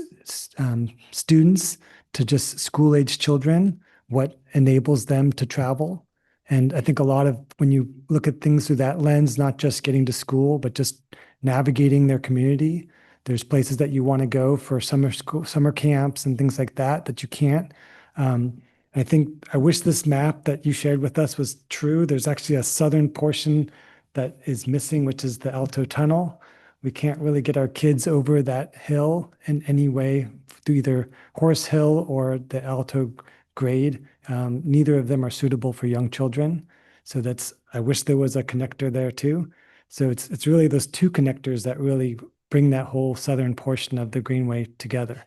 students to just school age children, what enables them to travel. And I think a lot of when you look at things through that lens, not just getting to school, but just navigating their community, there's places that you want to go for summer camps and things like that that you can't. I think I wish this map that you shared with us was true. There's actually a southern portion that is missing, which is the Alto Tunnel. We can't really get our kids over that hill in any way through either Horse Hill or the Alto grade. Neither of them are suitable for young children. So I wish there was a connector there too. So it's really those two connectors that really bring that whole southern portion of the Greenway together.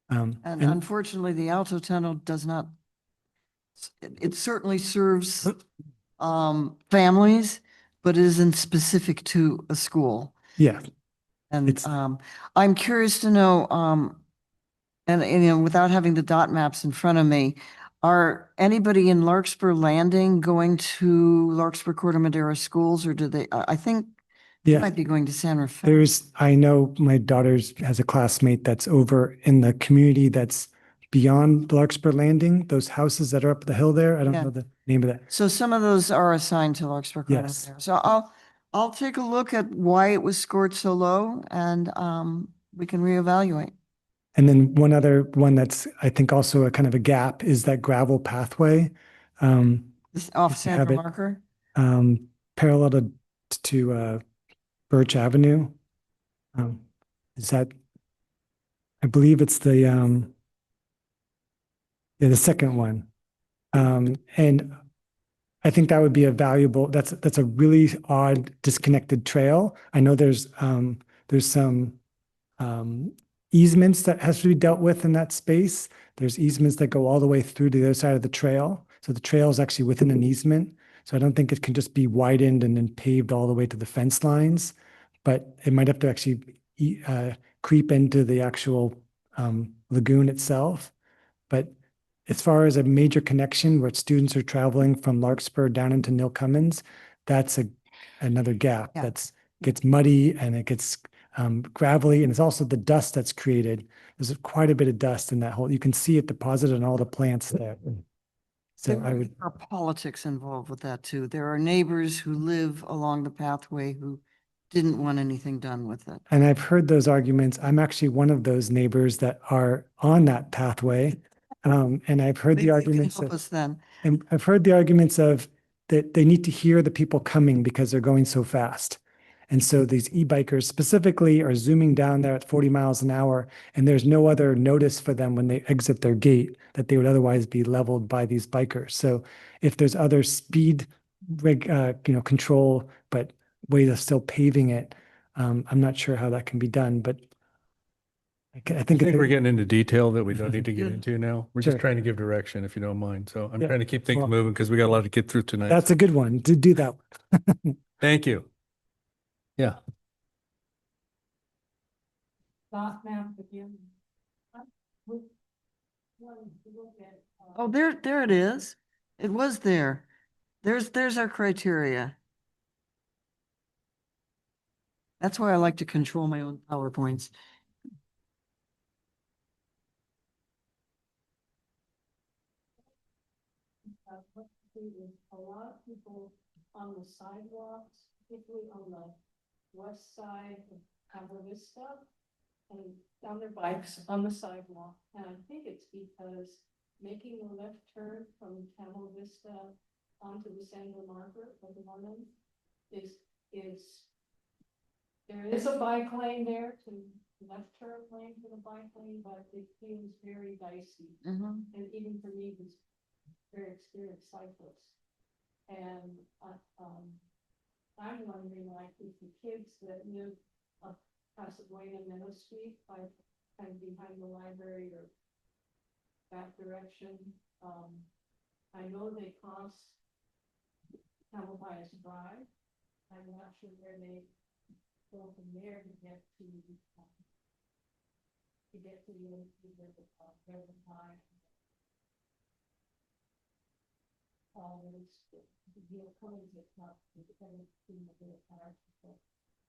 And unfortunately, the Alto Tunnel does not, it certainly serves families, but it isn't specific to a school. Yeah. And I'm curious to know, and without having the dot maps in front of me, are anybody in Larkspur Landing going to Larkspur Corte Madera schools, or do they, I think they might be going to San Rafael. I know my daughter has a classmate that's over in the community that's beyond Larkspur Landing, those houses that are up the hill there. I don't know the name of that. So some of those are assigned to Larkspur Corte Yes. Madera. So I'll take a look at why it was scored so low, and we can reevaluate. And then one other one that's, I think, also a kind of a gap is that gravel pathway. This off Sandra Marker? Parallel to Birch Avenue. Is that, I believe it's the second one. And I think that would be a valuable, that's a really odd disconnected trail. I know there's some easements that has to be dealt with in that space. There's easements that go all the way through to the other side of the trail. So the trail is actually within an easement. So I don't think it can just be widened and then paved all the way to the fence lines, but it might have to actually creep into the actual lagoon itself. But as far as a major connection where students are traveling from Larkspur down into Neil Cummins, that's another gap. That's gets muddy and it gets gravelly, and it's also the dust that's created. There's quite a bit of dust in that hole. You can see it deposited on all the plants there. So There are politics involved with that too. There are neighbors who live along the pathway who didn't want anything done with it. And I've heard those arguments. I'm actually one of those neighbors that are on that pathway. And I've heard the arguments help us then. and I've heard the arguments of that they need to hear the people coming because they're going so fast. And so these e-bikers specifically are zooming down there at 40 miles an hour, and there's no other notice for them when they exit their gate that they would otherwise be leveled by these bikers. So if there's other speed control, but ways of still paving it, I'm not sure how that can be done, but I think we're getting into detail that we don't need to get into now. We're Sure. just trying to give direction, if you don't mind. So I'm Yeah. trying to keep things Well, moving because we got a lot to get through tonight. that's a good one to do that. Thank you. Yeah. Dot map again. I would want to look at Oh, there it is. It was there. There's our criteria. That's why I like to control my own PowerPoints. A lot of people on the sidewalks, particularly on the west side of Cabo Vista, and on their bikes on the sidewalk. And I think it's because making a left turn from Cabo Vista onto the Santa Margaret of the London is there is a bike lane there to left turn lane for the bike lane, but it feels very dicey. And even for me, who's very experienced cyclist. And I'm wondering, like, if the kids that live up Pasadena Meadow Street, like kind of behind the library or that direction, I know they cross Camelback's Drive. I'm not sure where they go from there to get to the high.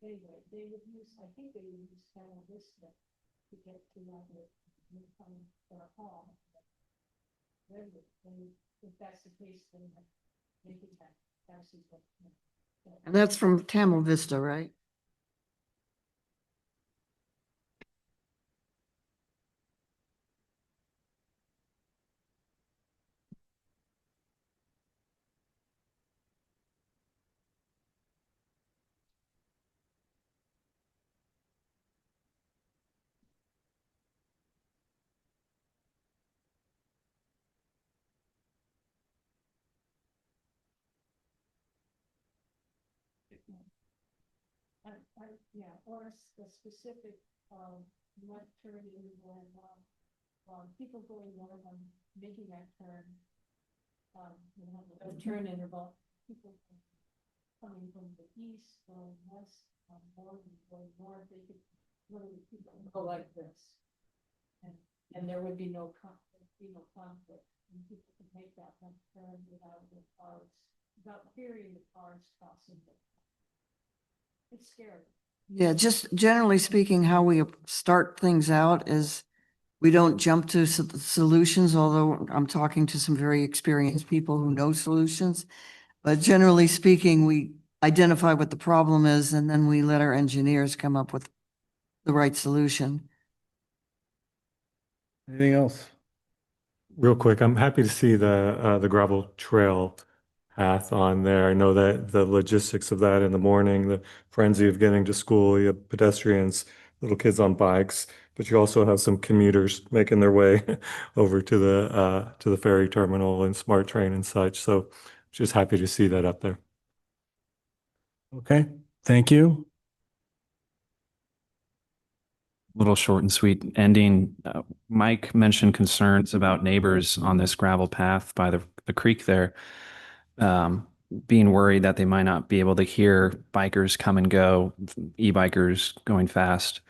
Anyway, they would use, I think they would use Channel Vista to get to their hall. If that's the case, then maybe that's. And that's from Tamil Vista, right? Yeah, or a specific left turn interval people going north on making that turn. Left turn interval, people coming from the east or west, north, they could literally people go like this. And there would be no conflict, and people could make that left turn without the cars, without fearing the cars crossing it. It's scary. Yeah, just generally speaking, how we start things out is we don't jump to solutions, although I'm talking to some very experienced people who know solutions. But generally speaking, we identify what the problem is and then we let our engineers come up with the right solution. Anything else? Real quick, I'm happy to see the gravel trail path on there. I know that the logistics of that in the morning, the frenzy of getting to school, you have pedestrians, little kids on bikes, but you also have some commuters making their way over to the ferry terminal and smart train and such. So just happy to see that up there. Okay, thank you. Little short and sweet ending. Mike mentioned concerns about neighbors on this gravel path by the creek there, being worried that they might not be able to hear bikers come and go, e-bikers going fast.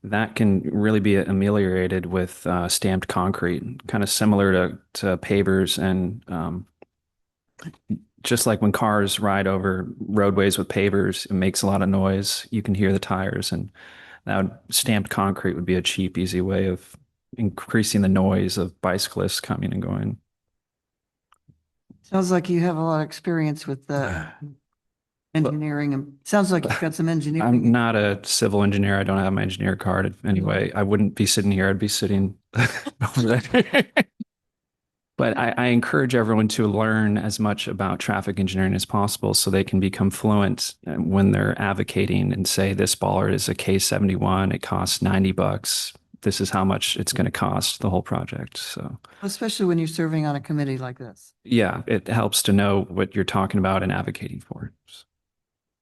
That can really be ameliorated with stamped concrete, kind of similar to pavers and just like when cars ride over roadways with pavers, it makes a lot of noise. You can hear the tires, and stamped concrete would be a cheap, easy way of increasing the noise of bicyclists coming and going. Sounds like you have a lot of experience with engineering, and sounds like you've got some engineering. I'm not a civil engineer. I don't have my engineer card anyway. I wouldn't be sitting here. I'd be sitting over there. But I encourage everyone to learn as much about traffic engineering as possible so they can become fluent when they're advocating and say this bollard is a K71, it costs $90. This is how much it's going to cost the whole project. So Especially when you're serving on a committee like this. yeah, it helps to know what you're talking about and advocating for.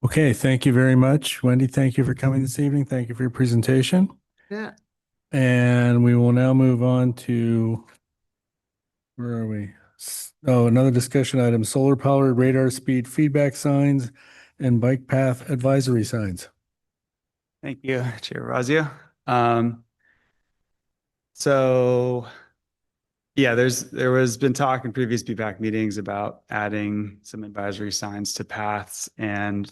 Okay, thank you very much. Wendy, thank you for coming this evening. Thank you for your presentation. Yeah. And we will now move on to, where are we? Oh, another discussion item, solar powered radar speed feedback signs and bike path advisory signs. Thank you, Chair Razio. So Yeah, there was been talk in previous BPAC meetings about adding some advisory signs to paths, and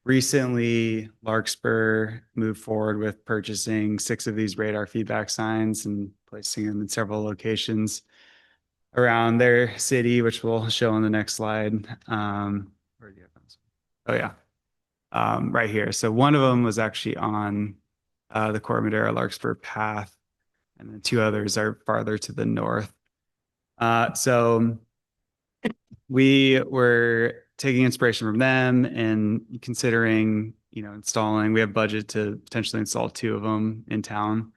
recently Larkspur moved forward with purchasing 6 of these radar feedback signs and placing them in several locations around their city, which we'll show on the next slide. Where do you have those? Oh yeah, right here. So one of them was actually on the Corte Madera Larkspur path, and then 2 others are farther to the north. So we were taking inspiration from them and considering, installing. We have budget to potentially install 2 of them in town.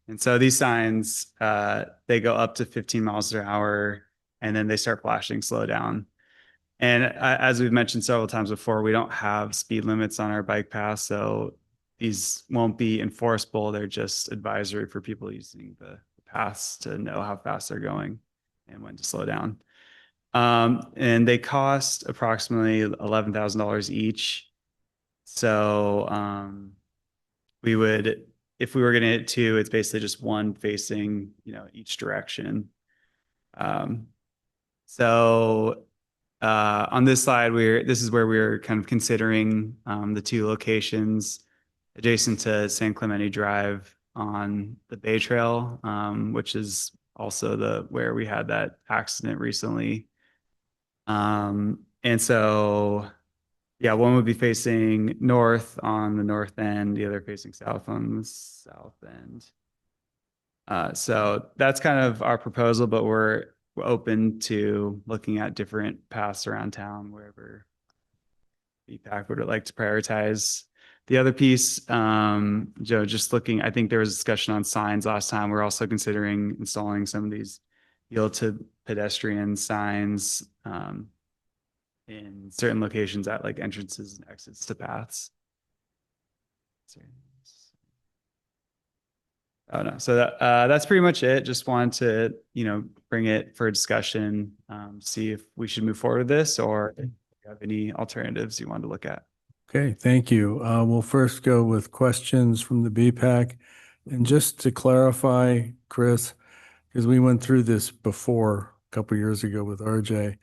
And so these signs, they go up to 15 miles an hour, and then they start flashing slow down. And as we've mentioned several times before, we don't have speed limits on our bike paths, so these won't be enforceable. They're just advisory for people using the paths to know how fast they're going and when to slow down. And they cost approximately $11,000 each. So we would, if we were going to hit 2, it's basically just one facing, each direction. So on this slide, this is where we're kind of considering the 2 locations adjacent to San Clemente Drive on the Bay Trail, which is also where we had that accident recently. And so, yeah, one would be facing north on the north end, the other facing south on the south end. So that's kind of our proposal, but we're open to looking at different paths around town, wherever BPAC would like to prioritize. The other piece, Joe, just looking, I think there was a discussion on signs last time. We're also considering installing some of these yield to pedestrian signs in certain locations at like entrances and exits to paths. Oh no, so that's pretty much it. Just wanted to, bring it for a discussion, see if we should move forward with this, or if you have any alternatives you want to look at. Okay, thank you. We'll first go with questions from the BPAC. And just to clarify, Chris, because we went through this before a couple of years ago with RJ,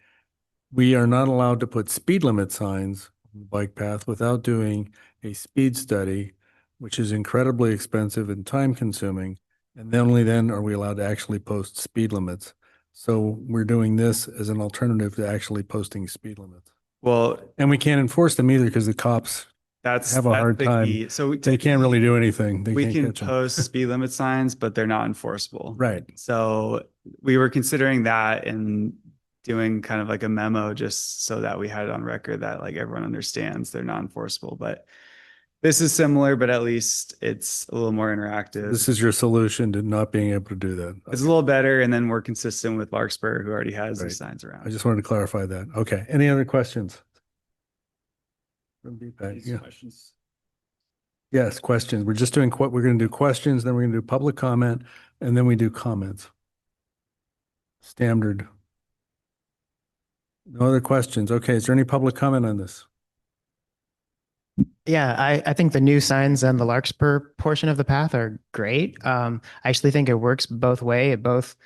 we are not allowed to put speed limit signs on the bike path without doing a speed study, which is incredibly expensive and time consuming. And then only then are we allowed to actually post speed limits. So we're doing this as an alternative to actually posting speed limits. Well, and we can't enforce them either because the cops have a hard time. Key. So they can't really do anything. We can post speed limit signs, but they're not enforceable. Right. So we were considering that and doing kind of like a memo just so that we had it on record that like everyone understands they're not enforceable. But this is similar, but at least it's a little more interactive. This is your solution to not being able to do that. It's a little better, and then we're consistent with Larkspur, who already has these signs around. I just wanted to clarify that. Okay. Any other questions? From BPAC? Yeah. Questions? Yes, questions. We're just doing we're going to do questions, then we're going to do public comment, and then we do comments. Standard. No other questions. Okay. Is there any public comment on this? Yeah, I think the new signs and the Larkspur portion of the path are great. I actually think it works both way. It both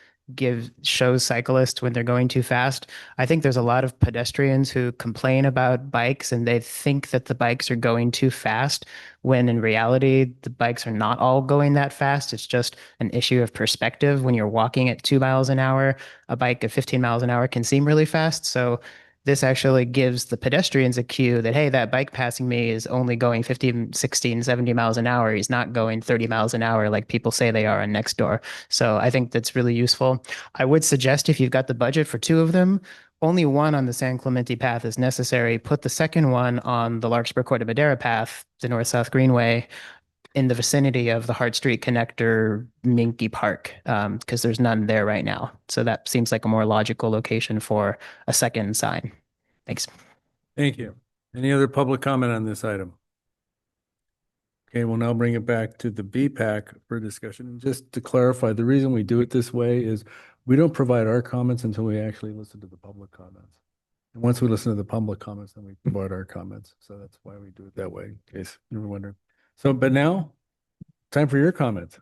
shows cyclists when they're going too fast. I think there's a lot of pedestrians who complain about bikes and they think that the bikes are going too fast, when in reality, the bikes are not all going that fast. It's just an issue of perspective. When you're walking at 2 miles an hour, a bike at 15 miles an hour can seem really fast. So this actually gives the pedestrians a cue that, hey, that bike passing me is only going 15, 16, 70 miles an hour. He's not going 30 miles an hour like people say they are on Nextdoor. So I think that's really useful. I would suggest if you've got the budget for 2 of them, only one on the San Clemente path is necessary. Put the second one on the Larkspur Corte Madera path, the North-South Greenway, in the vicinity of the Hart Street connector, Minky Park, because there's none there right now. So that seems like a more logical location for a second sign. Thanks. Thank you. Any other public comment on this item? Okay, we'll now bring it back to the BPAC for discussion. And just to clarify, the reason we do it this way is we don't provide our comments until we actually listen to the public comments. And once we listen to the public comments, then we provide our comments. So that's why we do it that way, in case you were wondering. So, but now, time for your comments.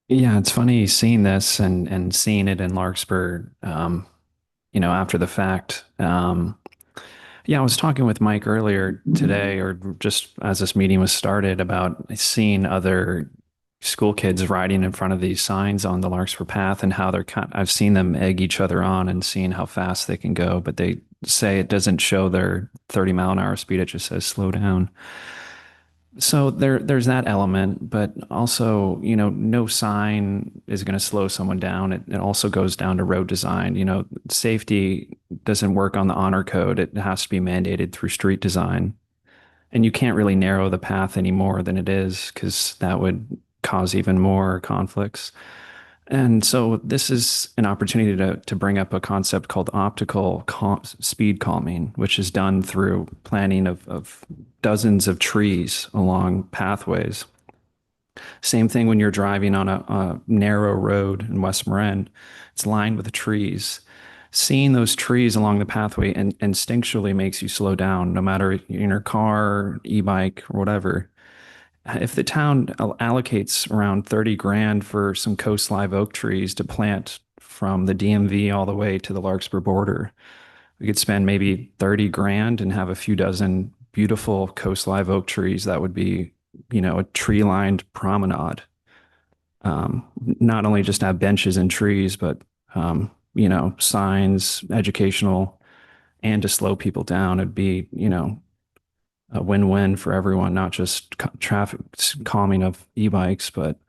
Yeah, it's funny seeing this and seeing it in Larkspur, after the fact. Yeah, I was talking with Mike earlier today, or just as this meeting was started, about seeing other school kids riding in front of these signs on the Larkspur path and how I've seen them egg each other on and seeing how fast they can go, but they say it doesn't show their 30-mile-an-hour speed. It just says slow down. So there's that element, but also, no sign is going to slow someone down. It also goes down to road design. Safety doesn't work on the honor code. It has to be mandated through street design. And you can't really narrow the path any more than it is, because that would cause even more conflicts. And so this is an opportunity to bring up a concept called speed calming, which is done through planting of dozens of trees along pathways. Same thing when you're driving on a narrow road in West Marin, it's lined with trees. Seeing those trees along the pathway instinctually makes you slow down, no matter in your car, e-bike, or whatever. If the town allocates around 30 grand for some coast live oak trees to plant from the DMV all the way to the Larkspur border, we could spend maybe 30 grand and have a few dozen beautiful coast live oak trees. That would be, a tree lined promenade. Not only just have benches and trees, but, signs, educational, and to slow people down. It'd be, a win-win for everyone, not just traffic calming of e-bikes, but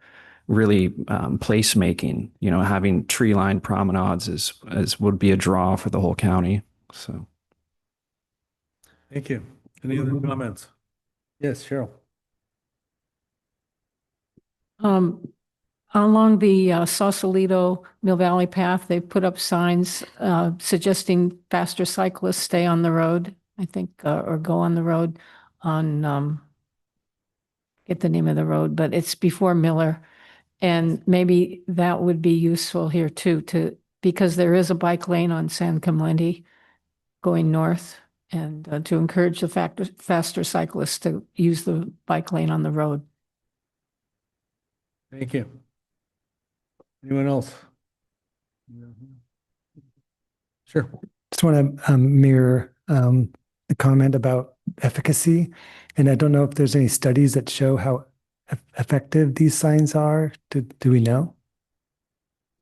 really placemaking. Having tree-lined promenades would be a draw for the whole county. So, Thank you. Any other comments? Yes, Cheryl. Along the Sausalito Mill Valley path, they put up signs suggesting faster cyclists stay on the road, I think, or go on the road on, get the name of the road, but it's before Miller. And maybe that would be useful here too, because there is a bike lane on San Clemente going north, and to encourage the faster cyclists to use the bike lane on the road. Thank you. Anyone else? Sure. Just want to mirror the comment about efficacy. And I don't know if there's any studies that show how effective these signs are. Do we know?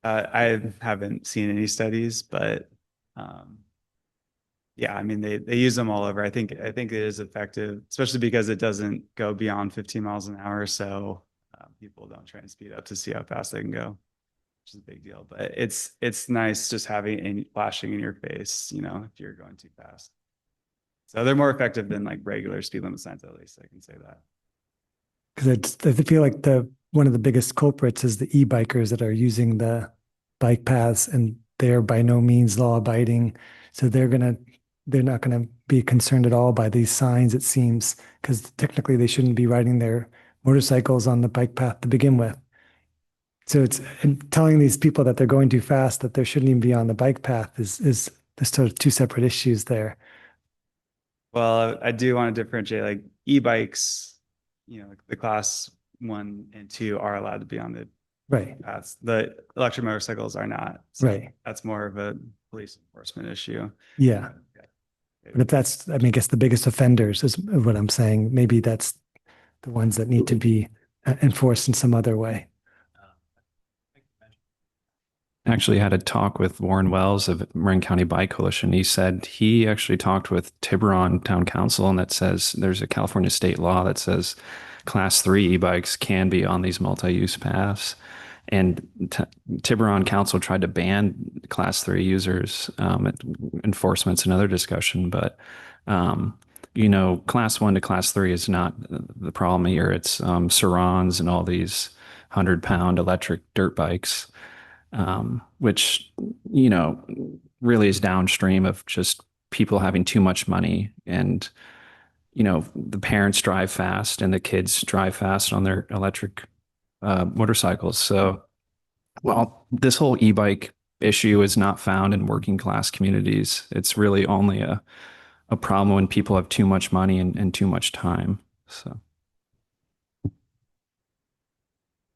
I haven't seen any studies, but yeah, I mean, they use them all over. I think it is effective, especially because it doesn't go beyond 15 miles an hour. So people don't try and speed up to see how fast they can go, which is a big deal. But it's nice just having it flashing in your face, if you're going too fast. So they're more effective than like regular speed limit signs, at least I can say that. Because I feel like one of the biggest culprits is the e-bikers that are using the bike paths, and they're by no means law abiding. So they're not gonna be concerned at all by these signs, it seems, because technically they shouldn't be riding their motorcycles on the bike path to begin with. So and telling these people that they're going too fast, that they shouldn't even be on the bike path is there's sort of two separate issues there. Well, I do want to differentiate, like e-bikes, the class 1 and 2 are allowed to be on the Right. paths. The electric motorcycles are not. So Right. that's more of a police enforcement issue. Yeah. But if that's, I guess the biggest offenders is what I'm saying. Maybe that's the ones that need to be enforced in some other way. actually had a talk with Warren Wells of Marin County Bike Coalition. He said he actually talked with Tiburon Town Council, and that says there's a California state law that says Class 3 e-bikes can be on these multi-use paths. And Tiburon Council tried to ban Class 3 users. Enforcement's another discussion, but Class 1 to Class 3 is not the problem here. It's Surons and all these 100-pound electric dirt bikes, which really is downstream of just people having too much money, and the parents drive fast and the kids drive fast on their electric motorcycles. So, well, this whole e-bike issue is not found in working class communities. It's really only a problem when people have too much money and too much time. So.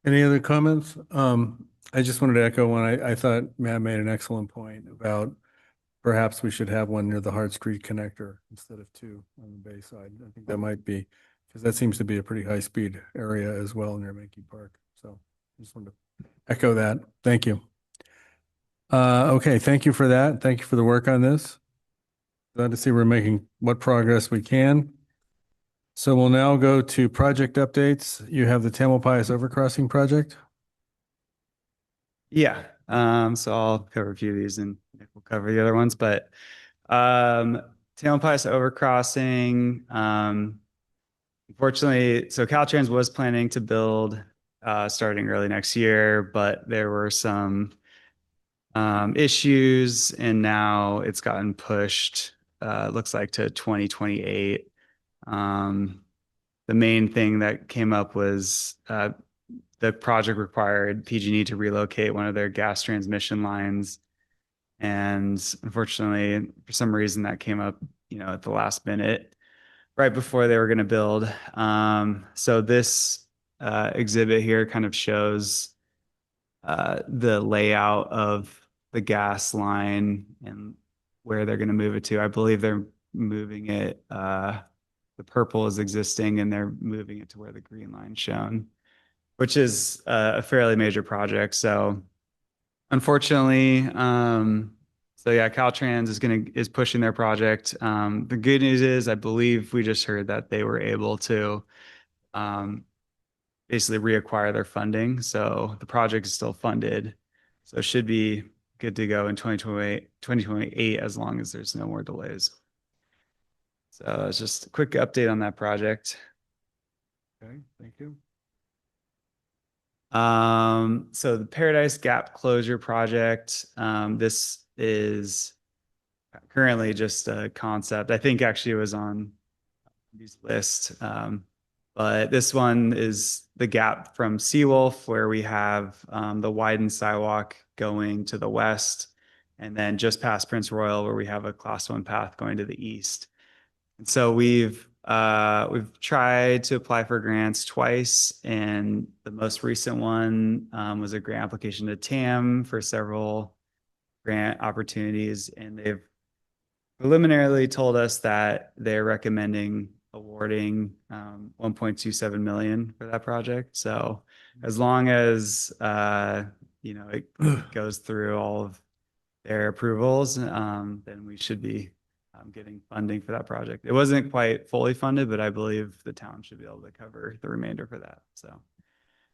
Any other comments? I just wanted to echo one. I thought Matt made an excellent point about perhaps we should have one near the Hart Street connector instead of two on the bay side. I think that might be, because that seems to be a pretty high-speed area as well near Mankey Park. So I just wanted to echo that. Thank you. Okay, thank you for that. Thank you for the work on this. Glad to see we're making what progress we can. So we'll now go to project updates. You have the Tamalpais Overcrossing project. Yeah, so I'll cover a few of these and Nick will cover the other ones, but Tamalpais Overcrossing, unfortunately, so Caltrans was planning to build starting early next year, but there were some issues and now it's gotten pushed, looks like to 2028. The main thing that came up was the project required PG&E to relocate one of their gas transmission lines. And unfortunately, for some reason that came up, at the last minute, right before they were going to build. So this exhibit here kind of shows the layout of the gas line and where they're going to move it to. I believe they're moving it, the purple is existing and they're moving it to where the green line's shown, which is a fairly major project. So unfortunately, so yeah, Caltrans is pushing their project. The good news is I believe we just heard that they were able to basically reacquire their funding. So the project is still funded. So it should be good to go in 2028 as long as there's no more delays. So it's just a quick update on that project. Okay, thank you. So the Paradise Gap Closure Project, this is currently just a concept. I think actually it was on these list. But this one is the gap from Seawolf where we have the widened sidewalk going to the west and then just past Prince Royal where we have a class 1 path going to the east. And so we've tried to apply for grants twice, and the most recent one was a grant application to TAM for several grant opportunities, and they've preliminarily told us that they're recommending awarding 1.27 million for that project. So as long as it goes through all of their approvals, then we should be getting funding for that project. It wasn't quite fully funded, but I believe the town should be able to cover the remainder for that. So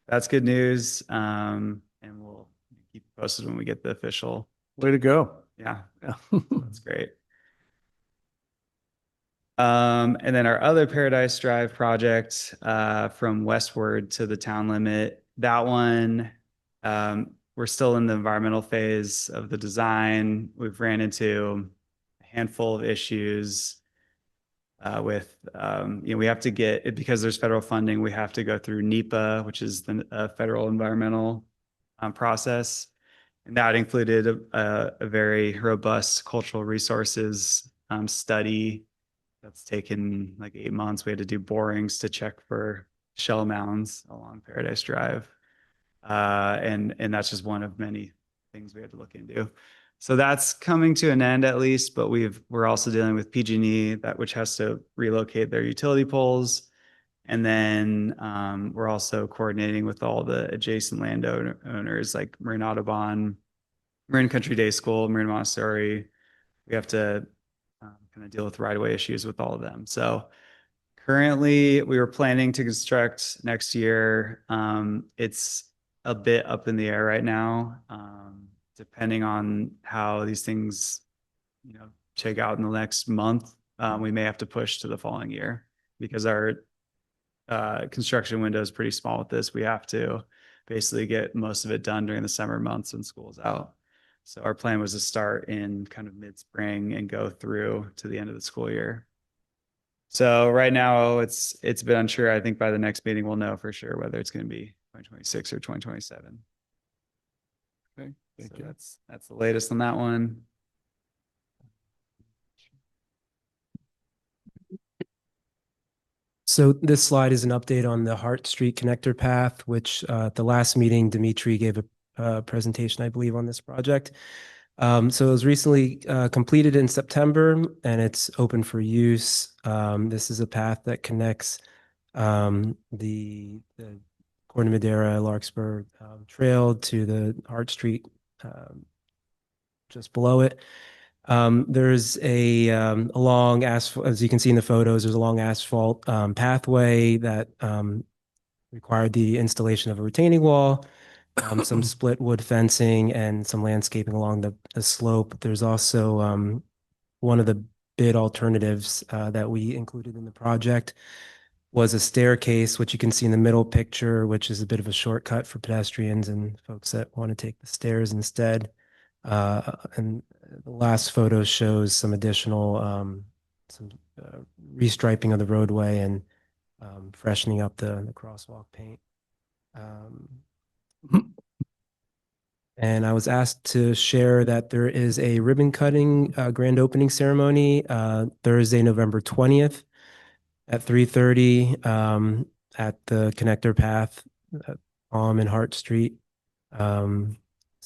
that's good news. And we'll keep posted when we get the official. Way to go. Yeah, that's great. And then our other Paradise Drive project from westward to the town limit, that one, we're still in the environmental phase of the design. We've ran into a handful of issues with, we have to get it because there's federal funding. We have to go through NEPA, which is the federal environmental process. And that included a very robust cultural resources study that's taken like 8 months. We had to do borings to check for shell mounds along Paradise Drive. And that's just one of many things we had to look into. So that's coming to an end at least, but we're also dealing with PG&E, which has to relocate their utility poles. And then we're also coordinating with all the adjacent landowners like Marin Audubon, Marin Country Day School, Marin Montessori. We have to kind of deal with right-of-way issues with all of them. So currently we were planning to construct next year. It's a bit up in the air right now, depending on how these things, check out in the next month. We may have to push to the following year because our construction window is pretty small with this. We have to basically get most of it done during the summer months when school's out. So our plan was to start in kind of mid-spring and go through to the end of the school year. So right now it's been unsure. I think by the next meeting we'll know for sure whether it's going to be 2026 or 2027. Okay, thank you. That's the latest on that one. So this slide is an update on the Hart Street connector path, which at the last meeting, Dimitri gave a presentation, I believe, on this project. So it was recently completed in September and it's open for use. This is a path that connects the Corte Madera Larkspur Trail to the Hart Street just below it. There's a long asphalt, as you can see in the photos, there's a long asphalt pathway that required the installation of a retaining wall, some split wood fencing, and some landscaping along the slope. There's also one of the bid alternatives that we included in the project was a staircase, which you can see in the middle picture, which is a bit of a shortcut for pedestrians and folks that want to take the stairs instead. And the last photo shows some additional restriping of the roadway and freshening up the crosswalk paint. And I was asked to share that there is a ribbon cutting grand opening ceremony Thursday, November 20th at 3:30 at the connector path at Palm and Hart Street.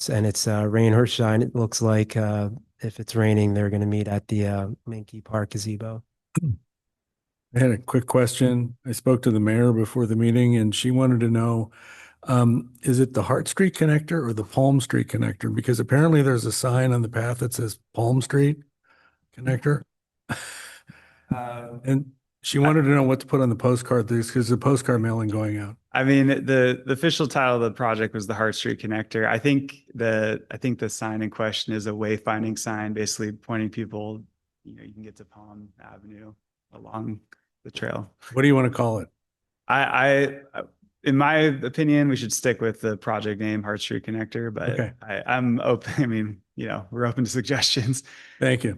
And it's rain or shine. It looks like if it's raining, they're going to meet at the Mankey Park gazebo. I had a quick question. I spoke to the mayor before the meeting and she wanted to know, is it the Hart Street connector or the Palm Street connector? Because apparently there's a sign on the path that says Palm Street connector. And she wanted to know what to put on the postcard because there's a postcard mailing going out. I mean, the official title of the project was the Hart Street Connector. I think the sign in question is a wayfinding sign, basically pointing people, you can get to Palm Avenue along the trail. What do you want to call it? I in my opinion, we should stick with the project name Hart Street Connector, but Okay. I'm open. I mean, we're open to suggestions. Thank you.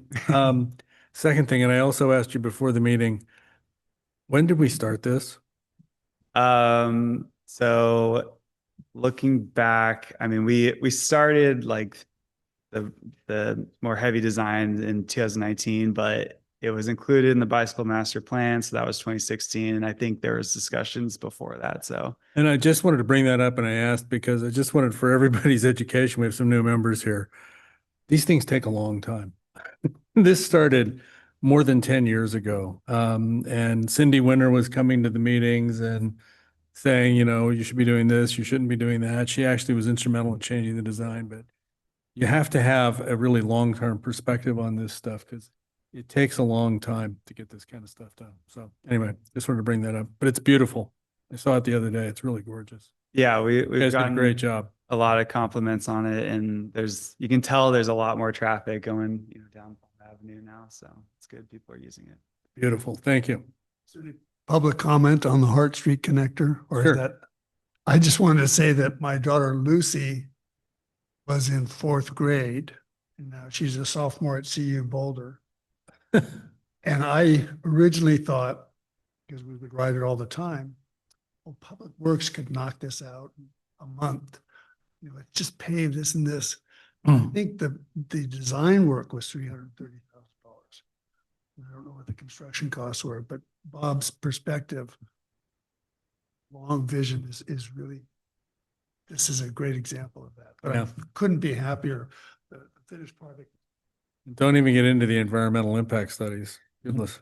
Second thing, and I also asked you before the meeting, when did we start this? So looking back, I mean, we started like the more heavy design in 2019, but it was included in the bicycle master plan. So that was 2016. And I think there was discussions before that. So, And I just wanted to bring that up and I asked because I just wanted for everybody's education. We have some new members here. These things take a long time. This started more than 10 years ago. And Cindy Winter was coming to the meetings and saying, you should be doing this, you shouldn't be doing that. She actually was instrumental in changing the design, but you have to have a really long-term perspective on this stuff because it takes a long time to get this kind of stuff done. So anyway, just wanted to bring that up, but it's beautiful. I saw it the other day. It's really gorgeous. yeah, we've You guys did a gotten great job. a lot of compliments on it, and you can tell there's a lot more traffic going, down Palm Avenue now. So it's good. People are using it. Beautiful. Thank you. Is there any public comment on the Hart Street connector? Or Sure. is that, I just wanted to say that my daughter Lucy was in 4th grade and now she's a sophomore at CU Boulder. And I originally thought, because we would ride it all the time, well, Public Works could knock this out in a month. Just pave this and this. I think the design work was $330,000. I don't know what the construction costs were, but Bob's perspective, long vision is really, this is a great example of that. But Yeah. I couldn't be happier. The finished product. Don't even get into the environmental impact studies. Goodness.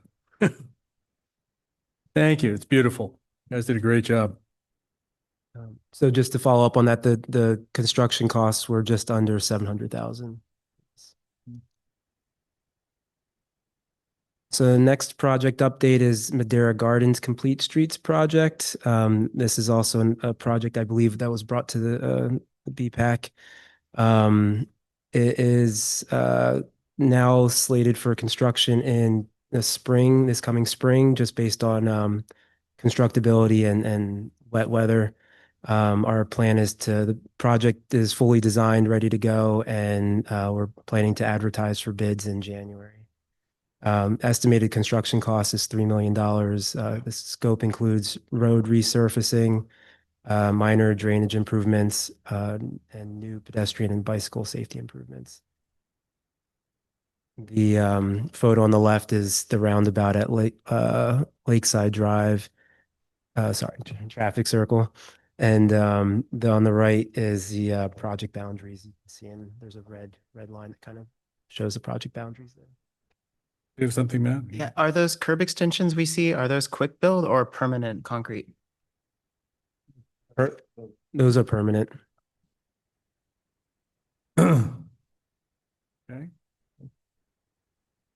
Thank you. It's beautiful. You guys did a great job. So just to follow up on that, the construction costs were just under 700,000. So the next project update is Madera Gardens Complete Streets project. This is also a project I believe that was brought to the BPAC. It is now slated for construction in this coming spring, just based on constructability and wet weather. Our plan is the project is fully designed, ready to go, and we're planning to advertise for bids in January. Estimated construction cost is $3 million. The scope includes road resurfacing, minor drainage improvements, and new pedestrian and bicycle safety improvements. The photo on the left is the roundabout at Lakeside Drive. traffic circle. And on the right is the project boundaries. You can see, and there's a red line that kind of shows the project boundaries there. You have something, Matt? Yeah, are those curb extensions we see, are those quick build or permanent concrete? Those are permanent. Okay.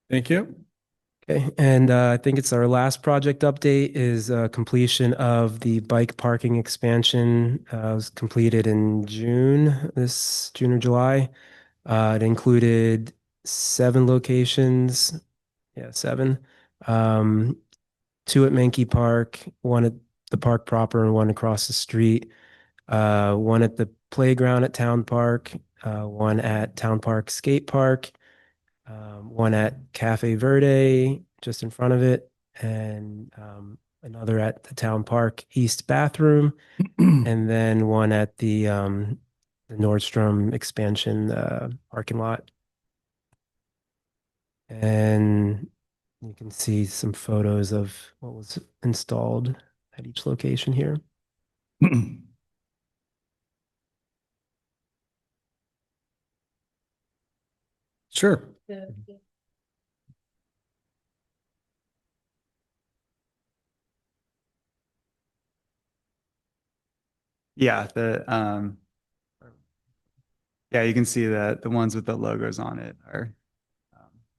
Thank you. Okay, and I think it's our last project update is completion of the bike parking expansion. Was completed in June or July. It included 7 locations. Yeah, 7. 2 at Menke Park, 1 at the park proper, and 1 across the street. 1 at the playground at Town Park, 1 at Town Park Skate Park, 1 at Cafe Verde, just in front of it, and another at the Town Park East Bathroom, and then 1 at the Nordstrom expansion parking lot. And you can see some photos of what was installed at each location here. Sure. Yeah, yeah, you can see that the ones with the logos on it are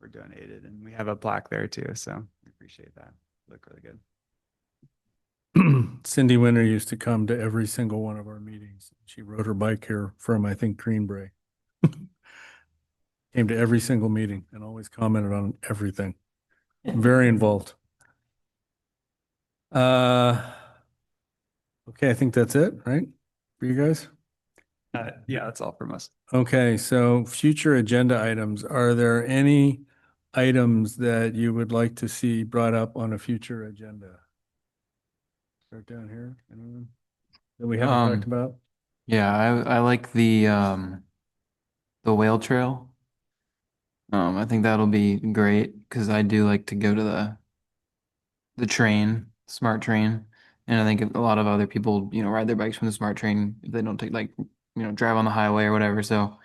were donated, and we have a plaque there too. So we appreciate that. Look really good. Cindy Winter used to come to every single one of our meetings. She rode her bike here from, I think, Greenbrae. Came to every single meeting and always commented on everything. Very involved. Okay, I think that's it, right? For you guys? Yeah, that's all from us. Okay, so future agenda items. Are there any items that you would like to see brought up on a future agenda? Start down here. Anyone that we haven't talked about? Yeah, I like the whale trail. I think that'll be great because I do like to go to the train, smart train. And I think a lot of other people, ride their bikes from the smart train if they don't take drive on the highway or whatever. So,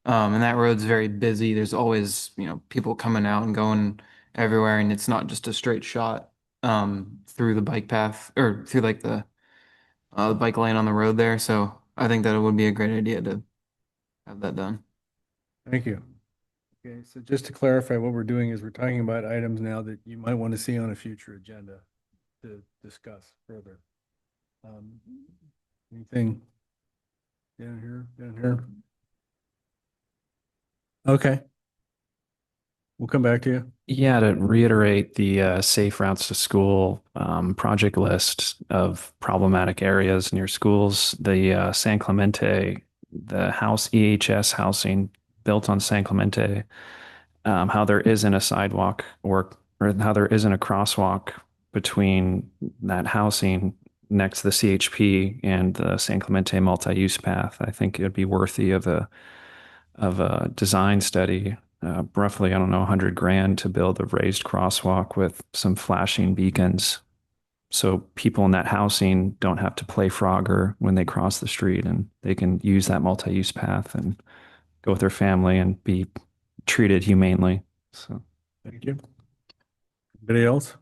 and that road's very busy. There's always, people coming out and going everywhere, and it's not just a straight shot through the bike path or through like the bike lane on the road there. So I think that it would be a great idea to have that done. Thank you. Okay, so just to clarify, what we're doing is we're talking about items now that you might want to see on a future agenda to discuss further. Anything down here, down here? Okay. We'll come back to you. Yeah, to reiterate the safe routes to school project list of problematic areas near schools, the San Clemente, the house EHS housing built on San Clemente, how there isn't a sidewalk or how there isn't a crosswalk between that housing next to the CHP and the San Clemente multi-use path. I think it would be worthy of a design study. Roughly, I don't know, $100,000 to build a raised crosswalk with some flashing beacons. So people in that housing don't have to play Frogger when they cross the street, and they can use that multi-use path and go with their family and be treated humanely. So thank you. Anybody else?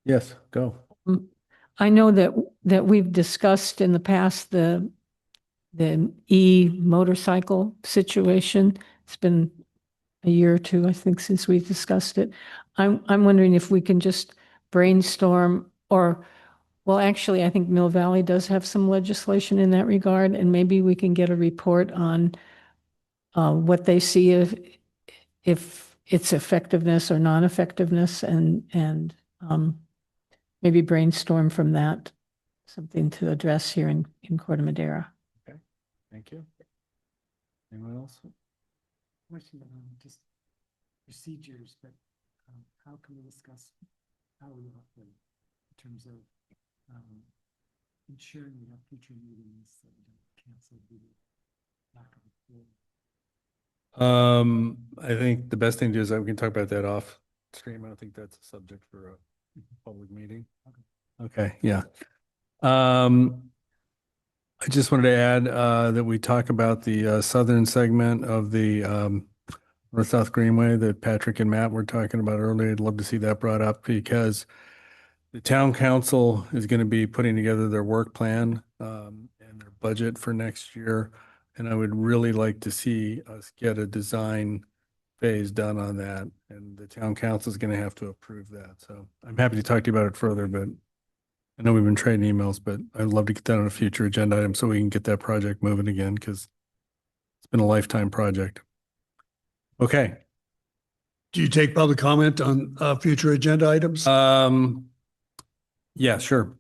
Yes, go. I know that we've discussed in the past the e-motorcycle situation. It's been a year or two, I think, since we discussed it. I'm wondering if we can just brainstorm well, actually, I think Mill Valley does have some legislation in that regard, and maybe we can get a report on what they see if its effectiveness or non-effectiveness, and maybe brainstorm from that, something to address here in Corte Madera. Okay, thank you. Anyone else? Question on just procedures, but how can we discuss how we operate in terms of ensuring we have future meetings that we don't cancel due to lack of a quorum? I think the best thing to do is we can talk about that off stream. I don't think that's a subject for a public meeting. Okay, yeah. I just wanted to add that we talk about the southern segment of the North-South Greenway that Patrick and Matt were talking about earlier. I'd love to see that brought up because the town council is going to be putting together their work plan and their budget for next year. And I would really like to see us get a design phase done on that. And the town council is going to have to approve that. So I'm happy to talk to you about it further, but I know we've been trading emails, but I'd love to get that on a future agenda item so we can get that project moving again because it's been a lifetime project. Okay. Do you take public comment on future agenda items? Yeah, sure.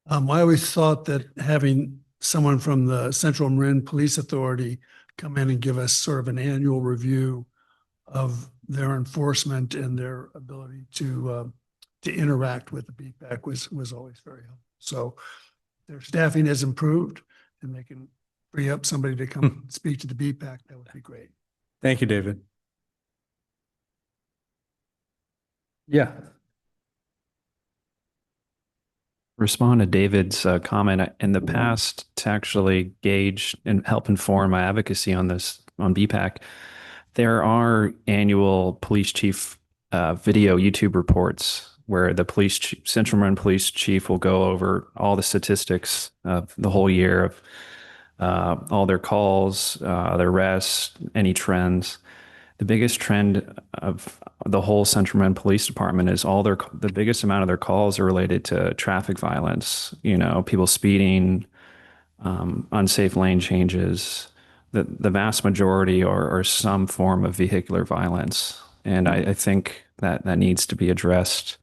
I always thought that having someone from the Central Marin Police Authority come in and give us sort of an annual review of their enforcement and their ability to interact with the BPAC was always very helpful. So their staffing has improved and they can free up somebody to come speak to the BPAC. That would be great. Thank you, David. Yeah. Respond to David's comment in the past to actually gauge and help inform my advocacy on this on BPAC. There are annual police chief video YouTube reports where the Central Marin Police Chief will go over all the statistics of the whole year of all their calls, their arrests, any trends. The biggest trend of the whole Central Marin Police Department is the biggest amount of their calls are related to traffic violence, people speeding, unsafe lane changes. The vast majority are some form of vehicular violence. And I think that needs to be addressed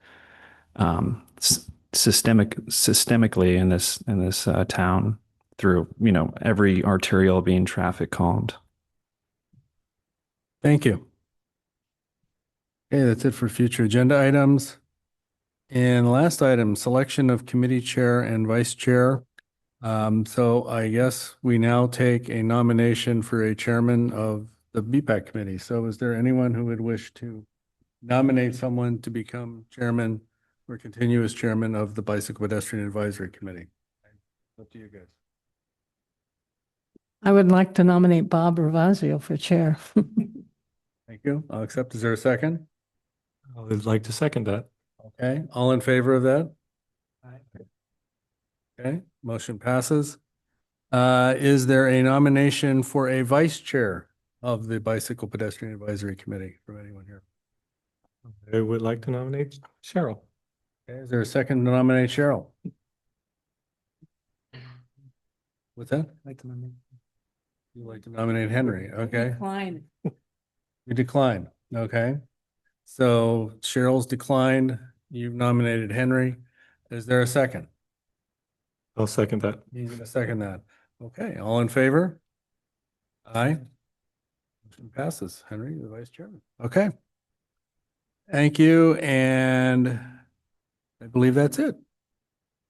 systemically in this town through, every arterial being traffic calmed. Thank you. Okay, that's it for future agenda items. And the last item, selection of committee chair and vice chair. So I guess we now take a nomination for a chairman of the BPAC committee. So is there anyone who would wish to nominate someone to become chairman or continue as chairman of the Bicycle Pedestrian Advisory Committee? Up to you guys. I would like to nominate Bob Ravazio for chair. Thank you. I'll accept. Is there a second? I would like to second that. Okay, all in favor of that? Okay, motion passes. Is there a nomination for a vice chair of the Bicycle Pedestrian Advisory Committee from anyone here? I would like to nominate Cheryl. Okay, is there a second to nominate Cheryl? What's that? You'd like to nominate Henry, okay? Decline. You decline, okay? So Cheryl's declined, you've nominated Henry. Is there a second? I'll second that. He's gonna second that. Okay, all in favor? Aye. Motion passes. Henry, the vice chairman. Okay. Thank you, and I believe that's it.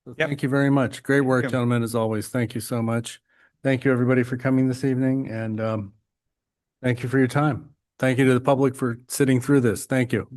So Yep. Thank you very much. Great work, you. gentlemen, as always. Thank you so much. Thank you, everybody, for coming this evening, and thank you for your time. Thank you to the public for sitting through this. Thank you.